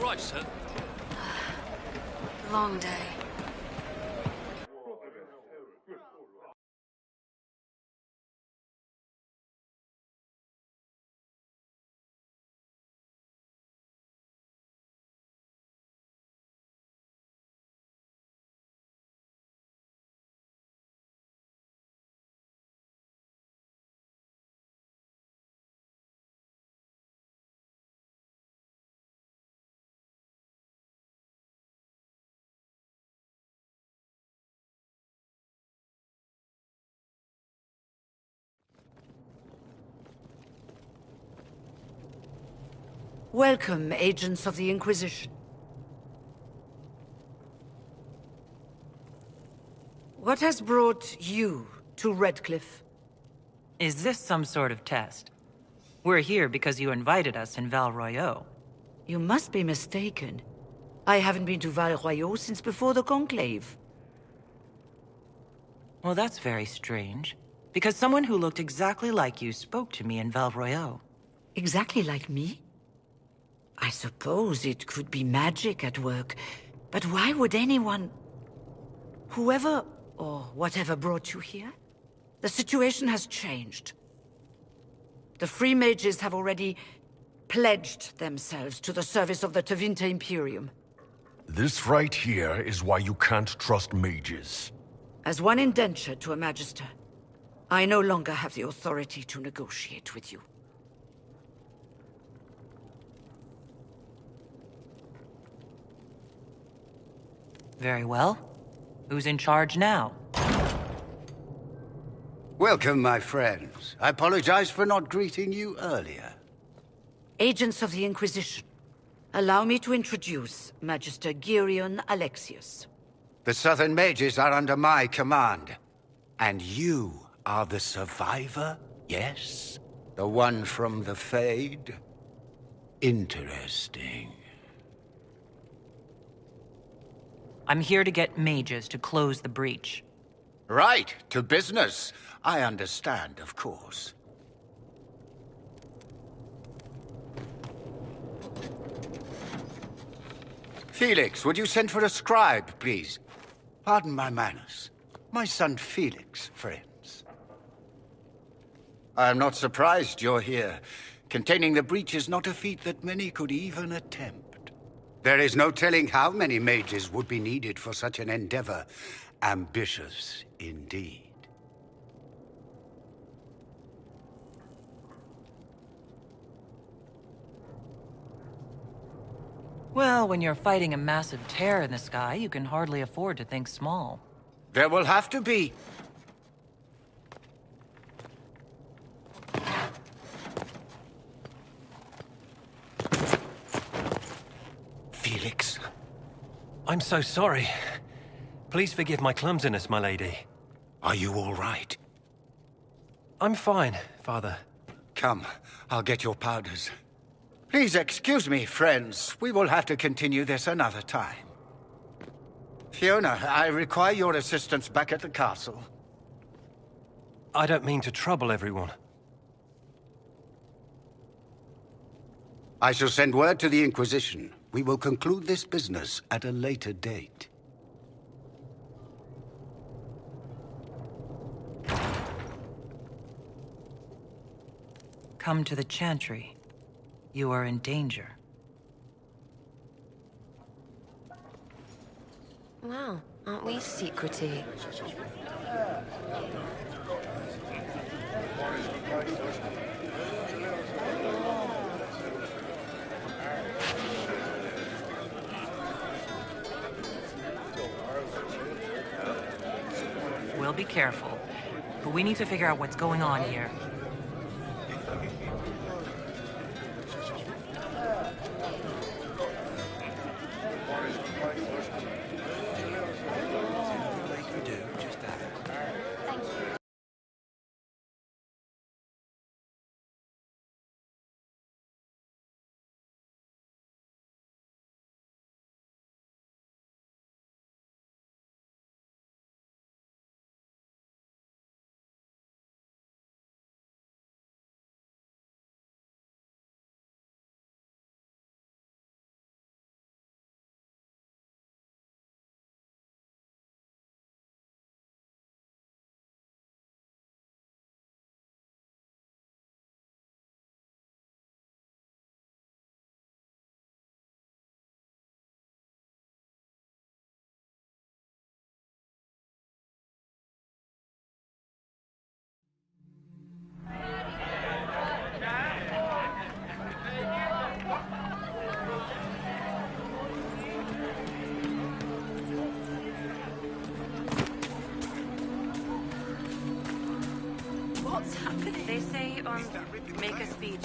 right, sir? Long day. Welcome, agents of the Inquisition. What has brought you to Redcliffe? Is this some sort of test? We're here because you invited us in Val Royeaux. You must be mistaken. I haven't been to Val Royeaux since before the Conclave. Well, that's very strange. Because someone who looked exactly like you spoke to me in Val Royeaux. Exactly like me? I suppose it could be magic at work, but why would anyone... Whoever or whatever brought you here? The situation has changed. The Free Mages have already pledged themselves to the service of the Tevinter Imperium. This right here is why you can't trust mages. As one indentured to a Magister, I no longer have the authority to negotiate with you. Very well. Who's in charge now? Welcome, my friends. I apologize for not greeting you earlier. Agents of the Inquisition, allow me to introduce Magister Girion Alexius. The Southern Mages are under my command. And you are the survivor, yes? The one from the Fade? Interesting. I'm here to get mages to close the breach. Right, to business. I understand, of course. Felix, would you send for a scribe, please? Pardon my manners. My son Felix, friends. I am not surprised you're here. Containing the breach is not a feat that many could even attempt. There is no telling how many mages would be needed for such an endeavor. Ambitious, indeed. Well, when you're fighting a massive tear in the sky, you can hardly afford to think small. There will have to be. Felix. I'm so sorry. Please forgive my clumsiness, my lady. Are you all right? I'm fine, Father. Come, I'll get your powders. Please excuse me, friends. We will have to continue this another time. Fiona, I require your assistance back at the castle. I don't mean to trouble everyone. I shall send word to the Inquisition. We will conclude this business at a later date. Come to the Chantry. You are in danger. Wow, aren't we secrety? We'll be careful, but we need to figure out what's going on here. What's happening? They say on Make a Speech.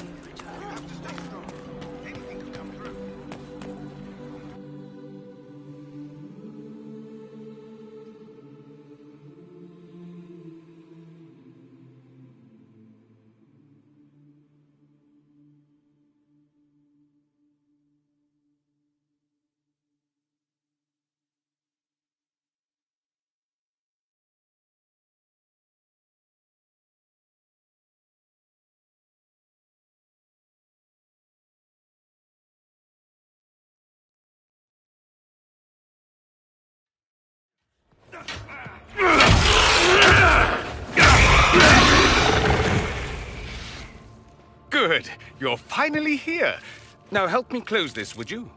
Good. You're finally here. Now help me close this, would you?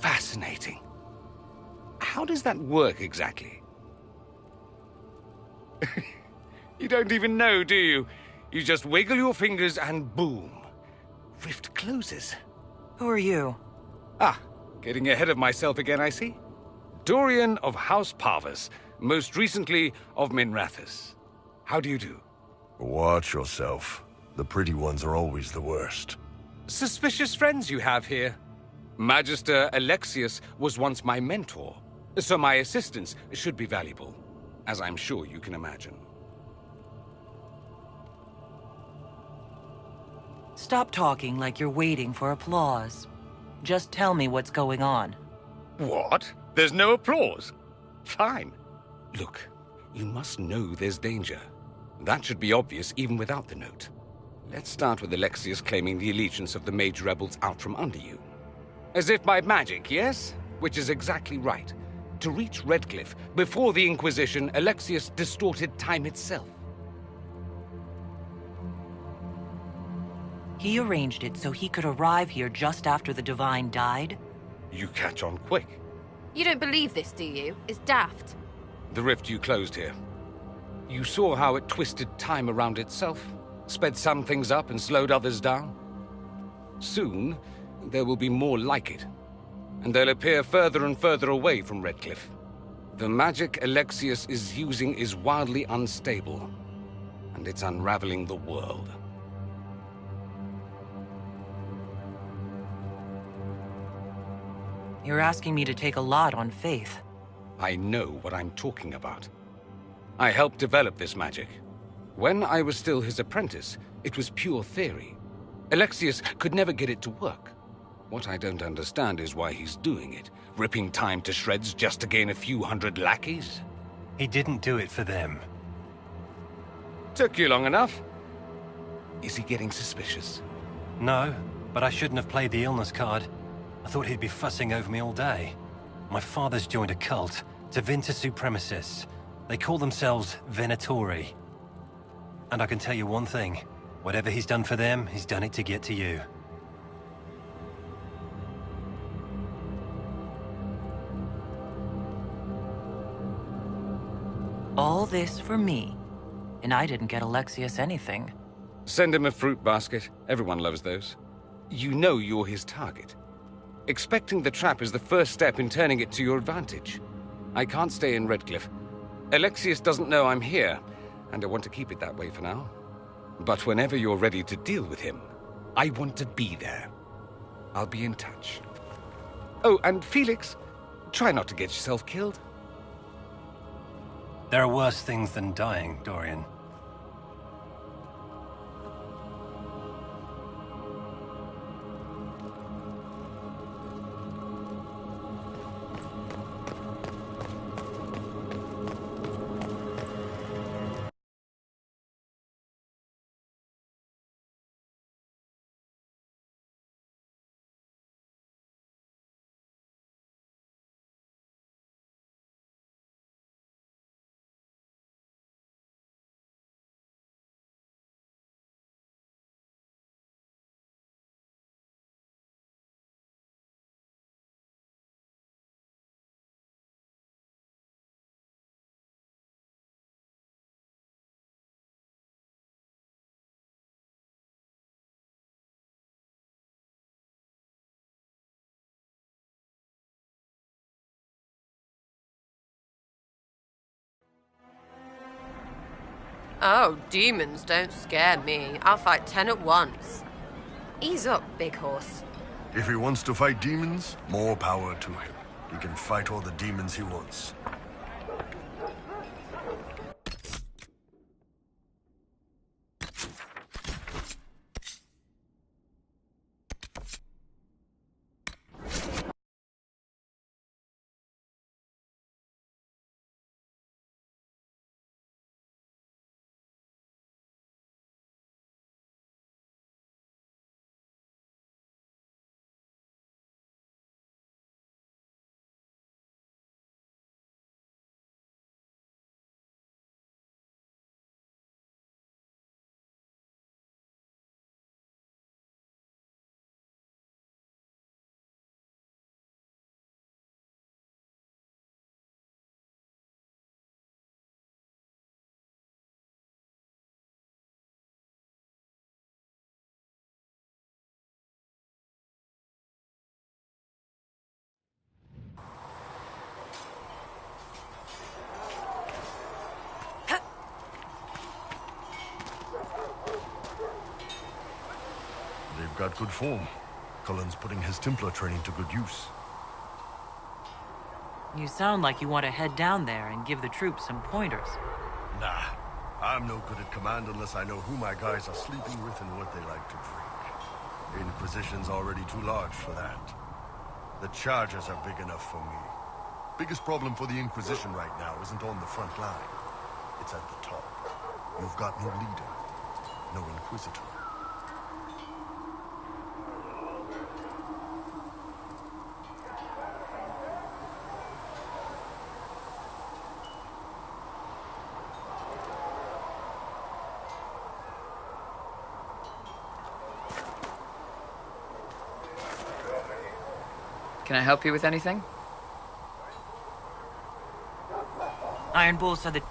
Fascinating. How does that work exactly? You don't even know, do you? You just wiggle your fingers and boom. Rift closes. Who are you? Ah, getting ahead of myself again, I see. Dorian of House Parvus, most recently of Minrathous. How do you do? Watch yourself. The pretty ones are always the worst. Suspicious friends you have here. Magister Alexius was once my mentor, so my assistance should be valuable, as I'm sure you can imagine. Stop talking like you're waiting for applause. Just tell me what's going on. What? There's no applause? Fine. Look, you must know there's danger. That should be obvious even without the note. Let's start with Alexius claiming the allegiance of the mage rebels out from under you. As if by magic, yes? Which is exactly right. To reach Redcliffe, before the Inquisition, Alexius distorted time itself. He arranged it so he could arrive here just after the Divine died? You catch on quick. You don't believe this, do you? It's daft. The rift you closed here. You saw how it twisted time around itself, sped some things up and slowed others down. Soon, there will be more like it, and they'll appear further and further away from Redcliffe. The magic Alexius is using is wildly unstable, and it's unraveling the world. You're asking me to take a lot on faith. I know what I'm talking about. I helped develop this magic. When I was still his apprentice, it was pure theory. Alexius could never get it to work. What I don't understand is why he's doing it, ripping time to shreds just to gain a few hundred lackeys. He didn't do it for them. Took you long enough. Is he getting suspicious? No, but I shouldn't have played the illness card. I thought he'd be fussing over me all day. My father's joined a cult, Divinta Supremacists. They call themselves Venatori. And I can tell you one thing. Whatever he's done for them, he's done it to get to you. All this for me. And I didn't get Alexius anything. Send him a fruit basket. Everyone loves those. You know you're his target. Expecting the trap is the first step in turning it to your advantage. I can't stay in Redcliffe. Alexius doesn't know I'm here, and I want to keep it that way for now. But whenever you're ready to deal with him, I want to be there. I'll be in touch. Oh, and Felix, try not to get yourself killed. There are worse things than dying, Dorian. Oh, demons don't scare me. I'll fight 10 at once. Ease up, big horse. If he wants to fight demons, more power to him. He can fight all the demons he wants. They've got good form. Cullen's putting his Templar training to good use. You sound like you want to head down there and give the troops some pointers. Nah, I'm no good at command unless I know who my guys are sleeping with and what they like to drink. Inquisition's already too large for that. The Chargers are big enough for me. Biggest problem for the Inquisition right now isn't on the front line. It's at the top. You've got no leader, no Inquisitor. Can I help you with anything? Iron Bull said that...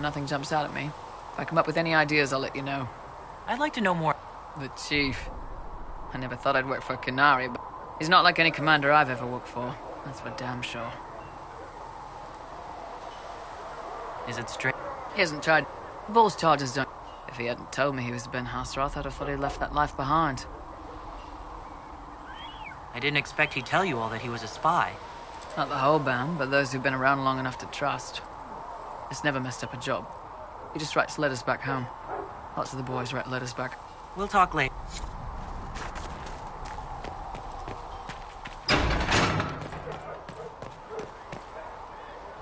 Nothing jumps out at me. If I come up with any ideas, I'll let you know. I'd like to know more... The Chief. I never thought I'd work for a Canary, but he's not like any commander I've ever worked for. That's for damn sure. Is it straight? He hasn't tried. Bull's charges don't... If he hadn't told me he was Ben Hasroth, I'd have thought he'd left that life behind. I didn't expect he'd tell you all that he was a spy. Not the whole band, but those who've been around long enough to trust. It's never messed up a job. He just writes letters back home. Lots of the boys write letters back. We'll talk later.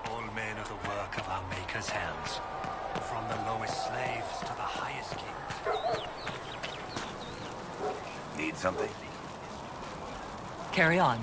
All men are the work of our Maker's hands. From the lowest slaves to the highest kings. Need something? Carry on.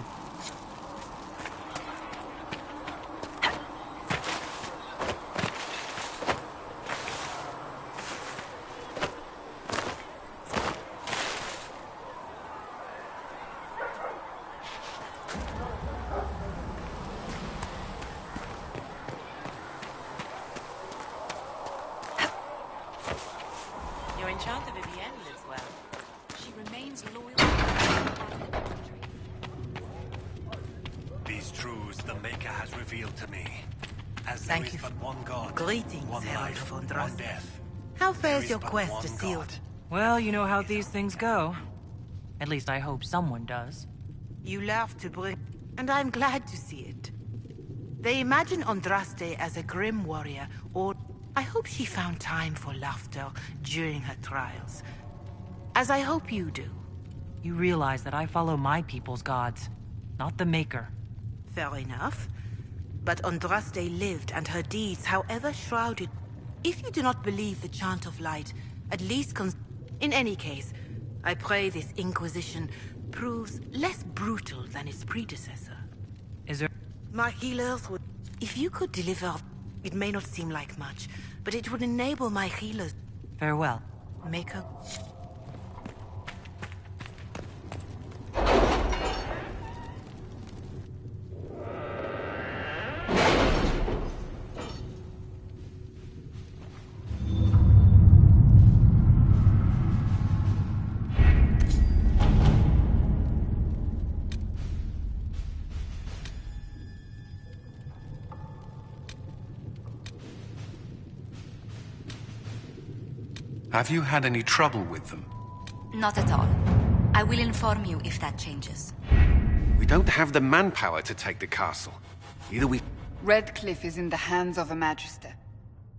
revealed to me. As Thank there is you. but one God, Greetings, one Herald life, of one Andraste. death. How There fares is your but quest one to seal? God. Well, you know how these things go. At least I hope someone does. You laugh to bring, and I'm glad to see it. They imagine Andraste as a grim warrior, or I hope she found time for laughter during her trials. As I hope you do. You realize that I follow my people's gods, not the Maker. Fair enough. But Andraste lived, and her deeds, however shrouded. If you do not believe the Chant of Light, at least in any case, I pray this Inquisition proves less brutal than its predecessor. Is there... My healers would... If you could deliver... It may not seem like much, but it would enable my healers... Farewell. Make her... Have you had any trouble with them? Not at all. I will inform you if that changes. We don't have the manpower to take the castle. Either we... Redcliffe is in the hands of a Magister.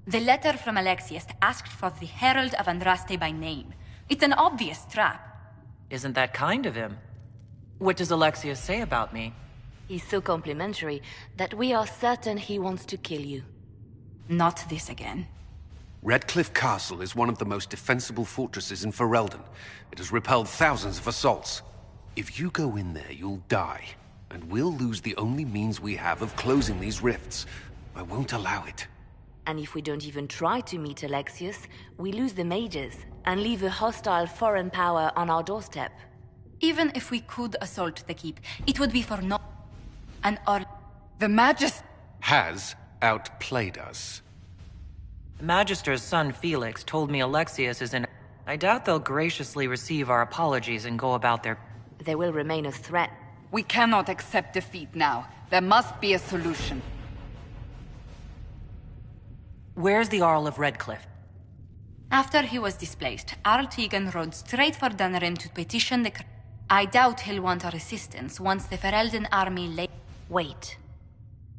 The letter from Alexius asked for the Herald of Andraste by name. It's an obvious trap. Isn't that kind of him? What does Alexius say about me? He's so complimentary that we are certain he wants to kill you. Not this again. Redcliffe Castle is one of the most defensible fortresses in Ferelden. It has repelled thousands of assaults. If you go in there, you'll die. And we'll lose the only means we have of closing these rifts. I won't allow it. And if we don't even try to meet Alexius, we lose the mages and leave a hostile foreign power on our doorstep. Even if we could assault the keep, it would be for no... The Magister has outplayed us. The Magister's son Felix told me Alexius is in... I doubt they'll graciously receive our apologies and go about their... They will remain a threat. We cannot accept defeat now. There must be a solution. Where's the Arl of Redcliffe? After he was displaced, Arl Tegan rode straight for Dunrin to petition the... I doubt he'll want our assistance once the Ferelden army lay... Wait.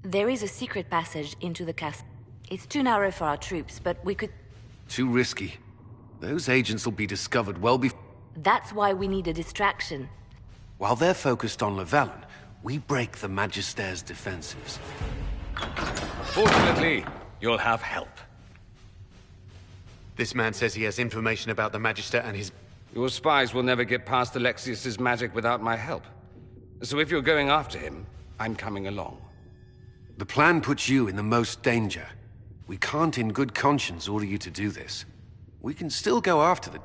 There is a secret passage into the castle. It's too narrow for our troops, but we could... Too risky. Those agents will be discovered well before... That's why we need a distraction. While they're focused on Llewellyn, we break the Magister's defenses. Fortunately, you'll have help. This man says he has information about the Magister and his... Your spies will never get past Alexius's magic without my help. So if you're going after him, I'm coming along. The plan puts you in the most danger. We can't in good conscience order you to do this. We can still go after the...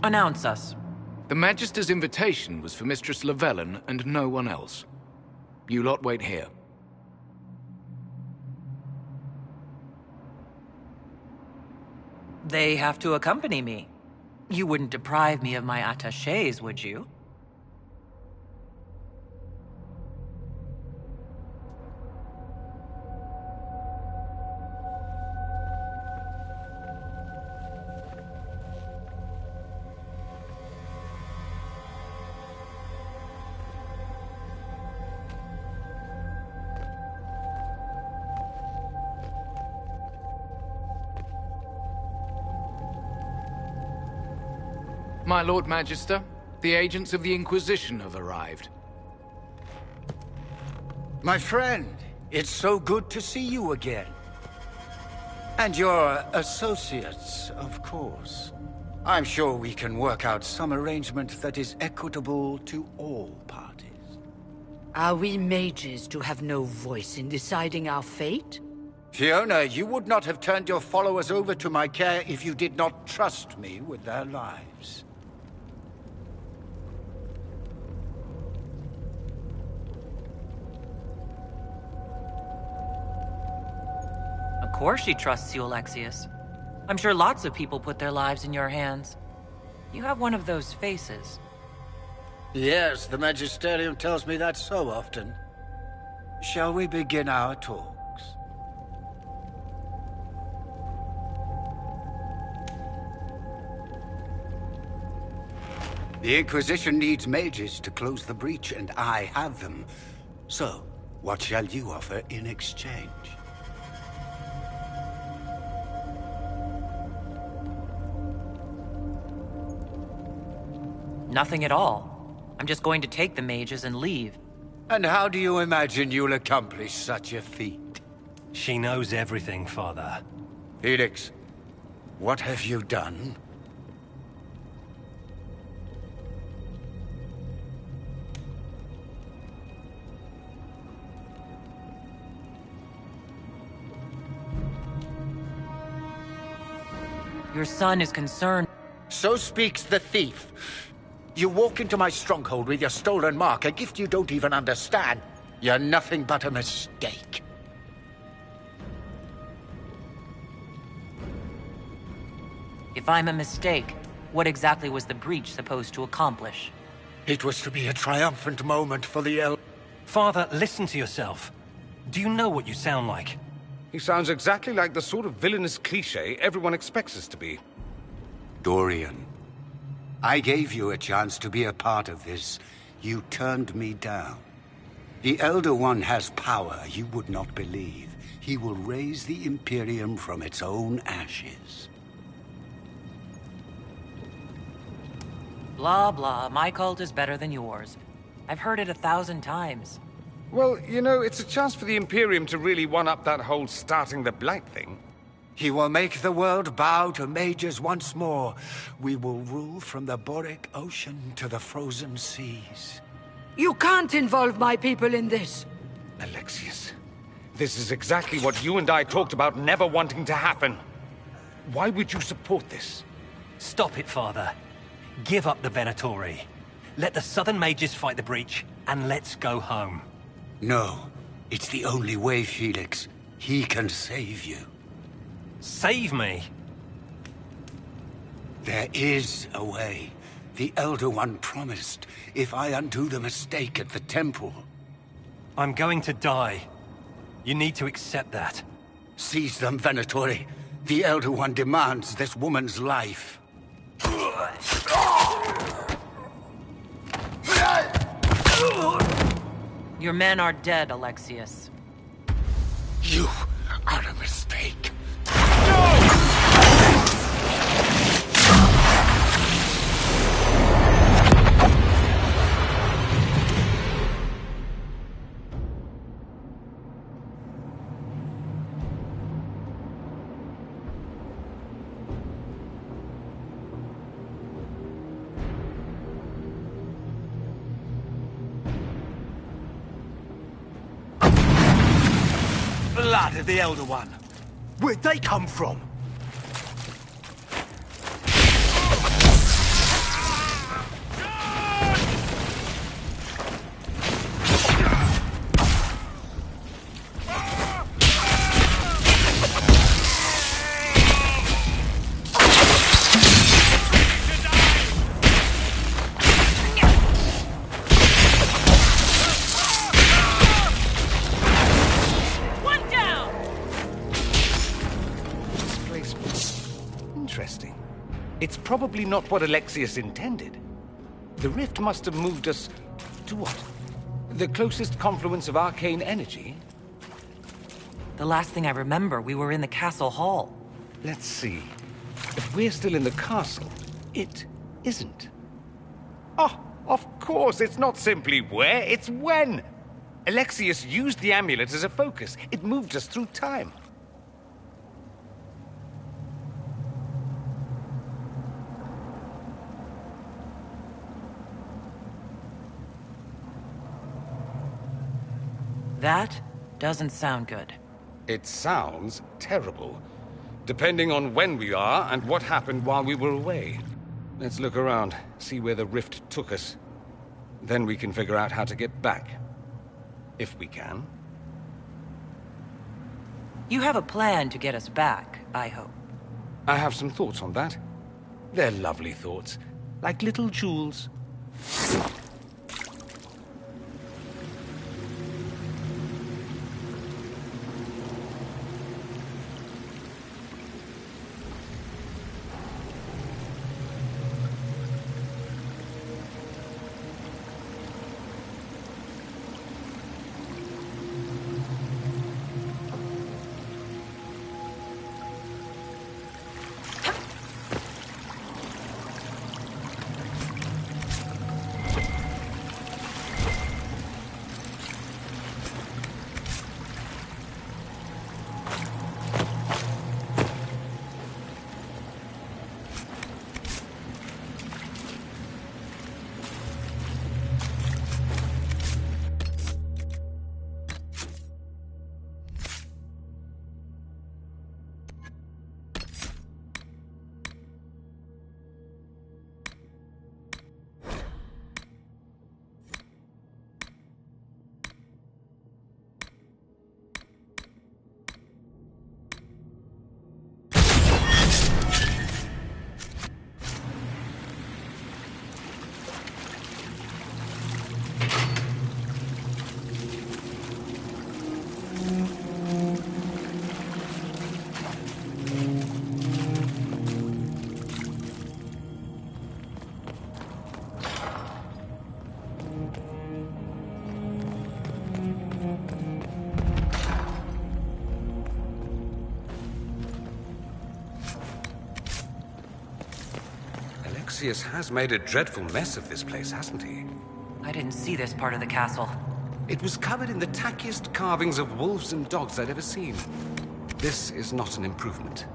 Announce us. The Magister's invitation was for Mistress Llewellyn and no one else. You lot wait here. They have to accompany me. You wouldn't deprive me of my attachés, would you? My Lord Magister, the agents of the Inquisition have arrived. My friend, it's so good to see you again. And your associates, of course. I'm sure we can work out some arrangement that is equitable to all parties. Are we mages to have no voice in deciding our fate? Fiona, you would not have turned your followers over to my care if you did not trust me with their lives. Of course she trusts you, Alexius. I'm sure lots of people put their lives in your hands. You have one of those faces. Yes, the Magisterium tells me that so often. Shall we begin our talks? The Inquisition needs mages to close the breach, and I have them. So, what shall you offer in exchange? Nothing at all. I'm just going to take the mages and leave. And how do you imagine you'll accomplish such a feat? She knows everything, Father. Felix, what have you done? Your son is concerned. So speaks the thief. You walk into my stronghold with your stolen mark, a gift you don't even understand. You're nothing but a mistake. If I'm a mistake, what exactly was the breach supposed to accomplish? It was to be a triumphant moment for the Father, listen to yourself. Do you know what you sound like? He sounds exactly like the sort of villainous cliché everyone expects us to be. Dorian, I gave you a chance to be a part of this. You turned me down. The Elder One has power you would not believe. He will raise the Imperium from its own ashes. Blah, blah. My cult is better than yours. I've heard it 1,000 times. Well, you know, it's a chance for the Imperium to really one-up that whole starting the Blight thing. He will make the world bow to mages once more. We will rule from the Boric Ocean to the frozen seas. You can't involve my people in this. Alexius, this is exactly what you and I talked about never wanting to happen. Why would you support this? Stop it, Father. Give up the Venatori. Let the Southern Mages fight the breach, and let's go home. No, it's the only way, Felix. He can save you. Save me? There is a way. The Elder One promised, if I undo the mistake at the temple. I'm going to die. You need to accept that. Seize them, Venatori. The Elder One demands this woman's life. Your men are dead, Alexius. You are a mistake. Blood of the Elder One. Where'd they come from? It's probably not what Alexius intended. The rift must have moved us to what? The closest confluence of arcane energy? The last thing I remember, we were in the castle hall. Let's see. If we're still in the castle, it isn't. Oh, of course, it's not simply where, it's when. Alexius used the amulet as a focus. It moved us through time. That doesn't sound good. It sounds terrible, depending on when we are and what happened while we were away. Let's look around, see where the rift took us. Then we can figure out how to get back. If we can. You have a plan to get us back, I hope. I have some thoughts on that. They're lovely thoughts, like little jewels. Alexius has made a dreadful mess of this place, hasn't he? I didn't see this part of the castle. It was covered in the tackiest carvings of wolves and dogs I'd ever seen. This is not an improvement.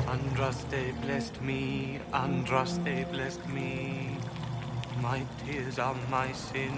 Andraste blessed me, Andraste blessed me. My tears are my sin,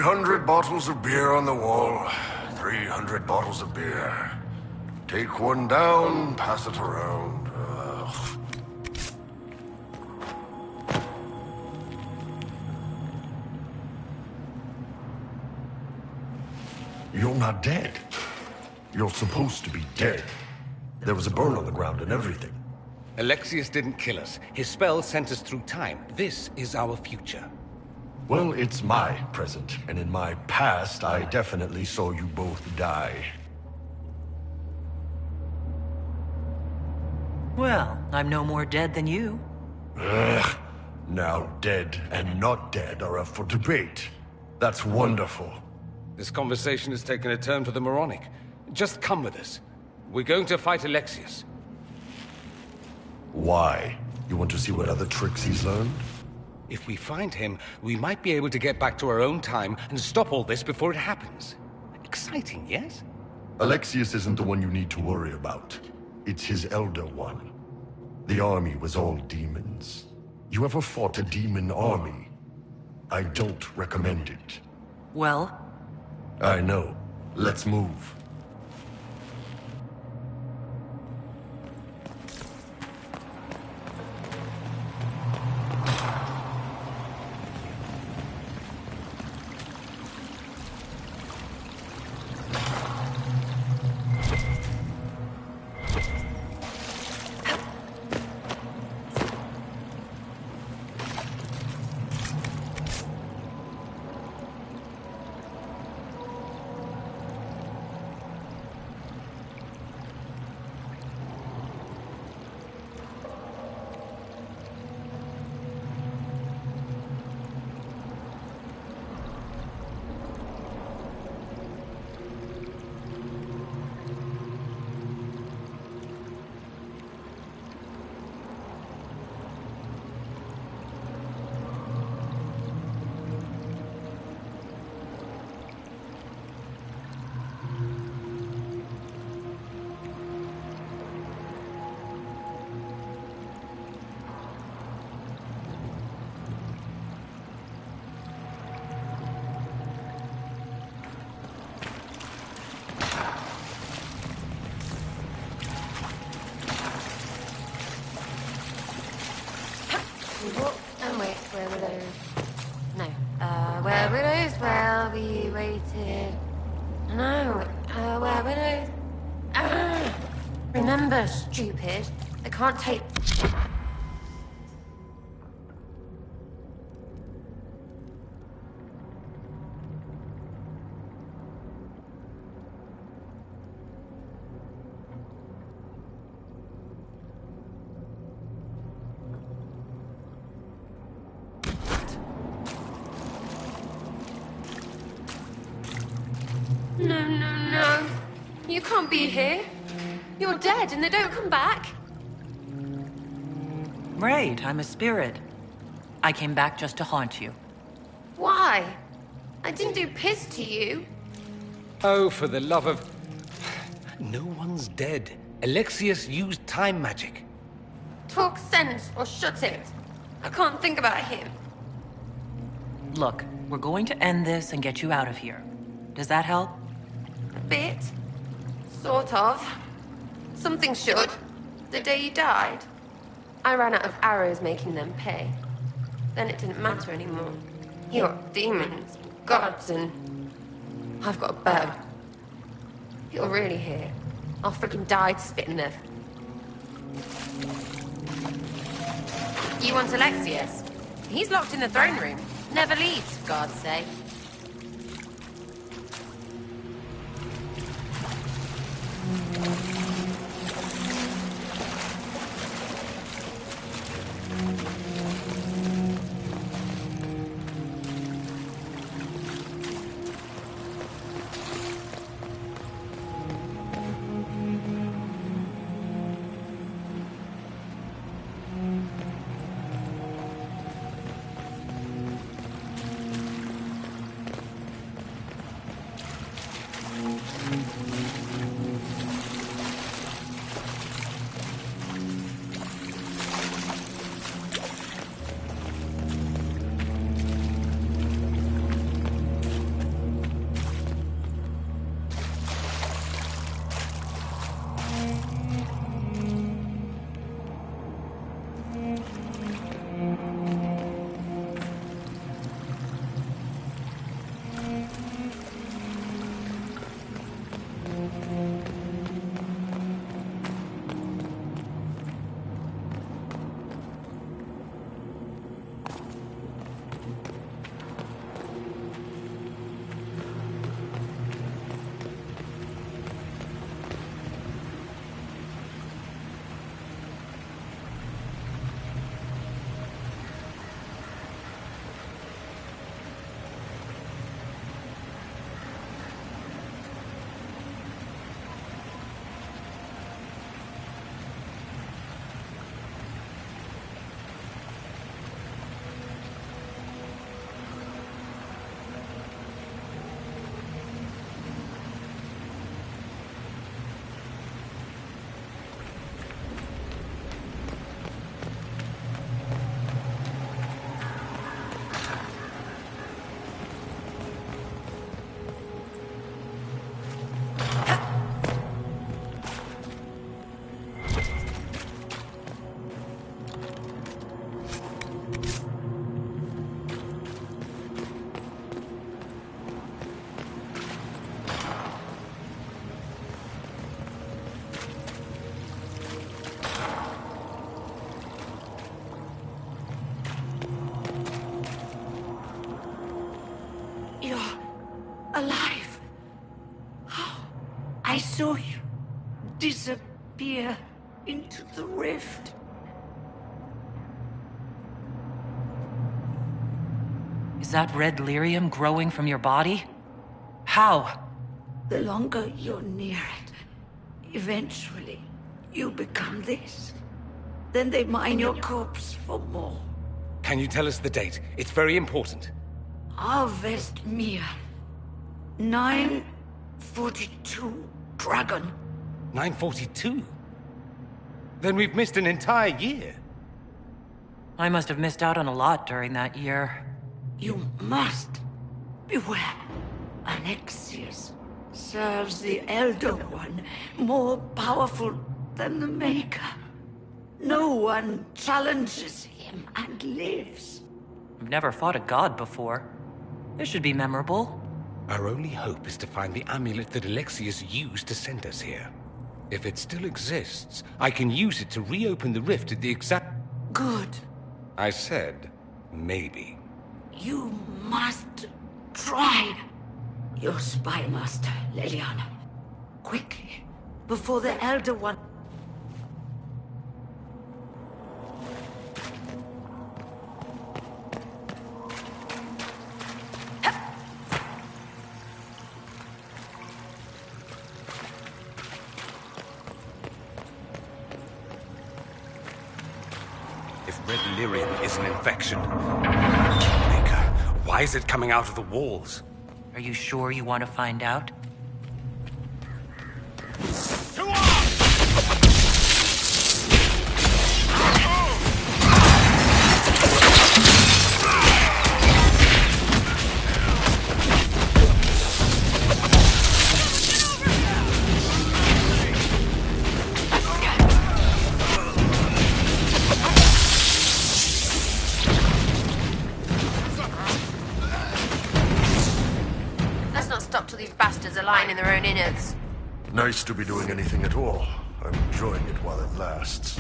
300 bottles of beer on the wall. 300 bottles of beer. Take one down, pass it around. You're not dead. You're supposed to be dead. There was a burn on the ground and everything. Alexius didn't kill us. His spell sent us through time. This is our future. Well, it's my present, and in my past, I definitely saw you both die. Well, I'm no more dead than you. Ugh. Now dead and not dead are up for debate. That's wonderful. This conversation has taken a turn for the moronic. Just come with us. We're going to fight Alexius. Why? You want to see what other tricks he's learned? If we find him, we might be able to get back to our own time and stop all this before it happens. Exciting, yes? Alexius isn't the one you need to worry about. It's his Elder One. The army was all demons. You ever fought a demon army? I don't recommend it. Well? I know. Let's move. And wait, where were those? No. Where were those while we waited? No. Where were those? Remember, stupid. I can't take... No. You can't be here. You're dead and they don't come back. Right, I'm a spirit. I came back just to haunt you. Why? I didn't do piss to you. Oh, for the love of... No one's dead. Alexius used time magic. Talk sense or shut it. I can't think about him. Look, we're going to end this and get you out of here. Does that help? A bit. Sort of. Something should. The day you died. I ran out of arrows making them pay. Then it didn't matter anymore. You got demons, gods, and... I've got a bow. You're really here. I'll freaking die to spit in there. You want Alexius? He's locked in the throne room. Never leaves, for God's sake. saw you disappear into the rift. Is that red lyrium growing from your body? How? The longer you're near it, eventually you become this. Then they mine your corpse for more. Can you tell us the date? It's very important. Harvest Mir. 942 Dragon. 942? Then we've missed an entire year. I must have missed out on a lot during that year. You must beware. Alexius serves the Elder One, more powerful than the Maker. No one challenges him and lives. I've never fought a god before. This should be memorable. Our only hope is to find the amulet that Alexius used to send us here. If it still exists, I can use it to reopen the rift at the exact... Good. I said, maybe. You must try. Your spy master, Leliana. Quickly, before the Elder One... If red lyrium is an infection... Maker, why is it coming out of the walls? Are you sure you want to find out? Lying in their own innards. Nice to be doing anything at all. I'm enjoying it while it lasts.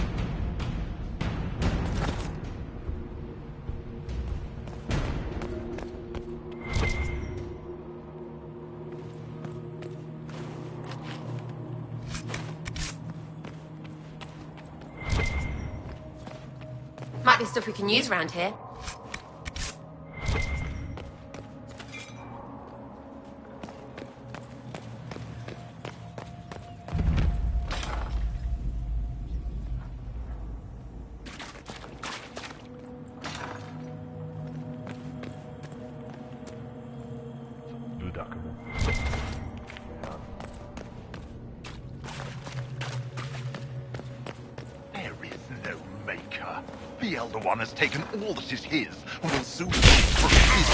Might be stuff we can use around here. The Elder One has taken all that is his, and will soon be from his.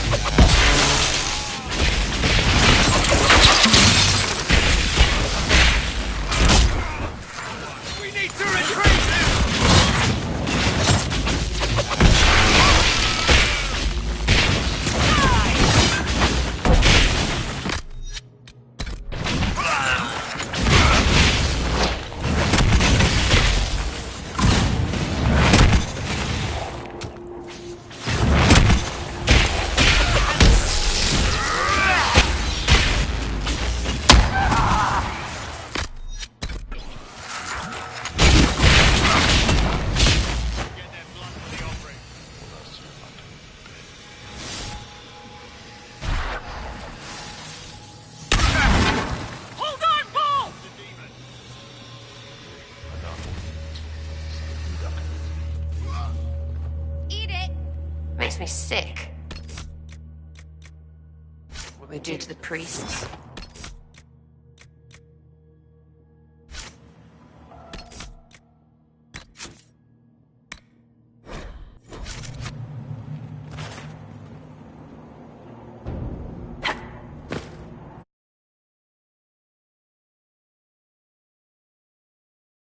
We need to retreat! Makes me sick. What we do to the priests.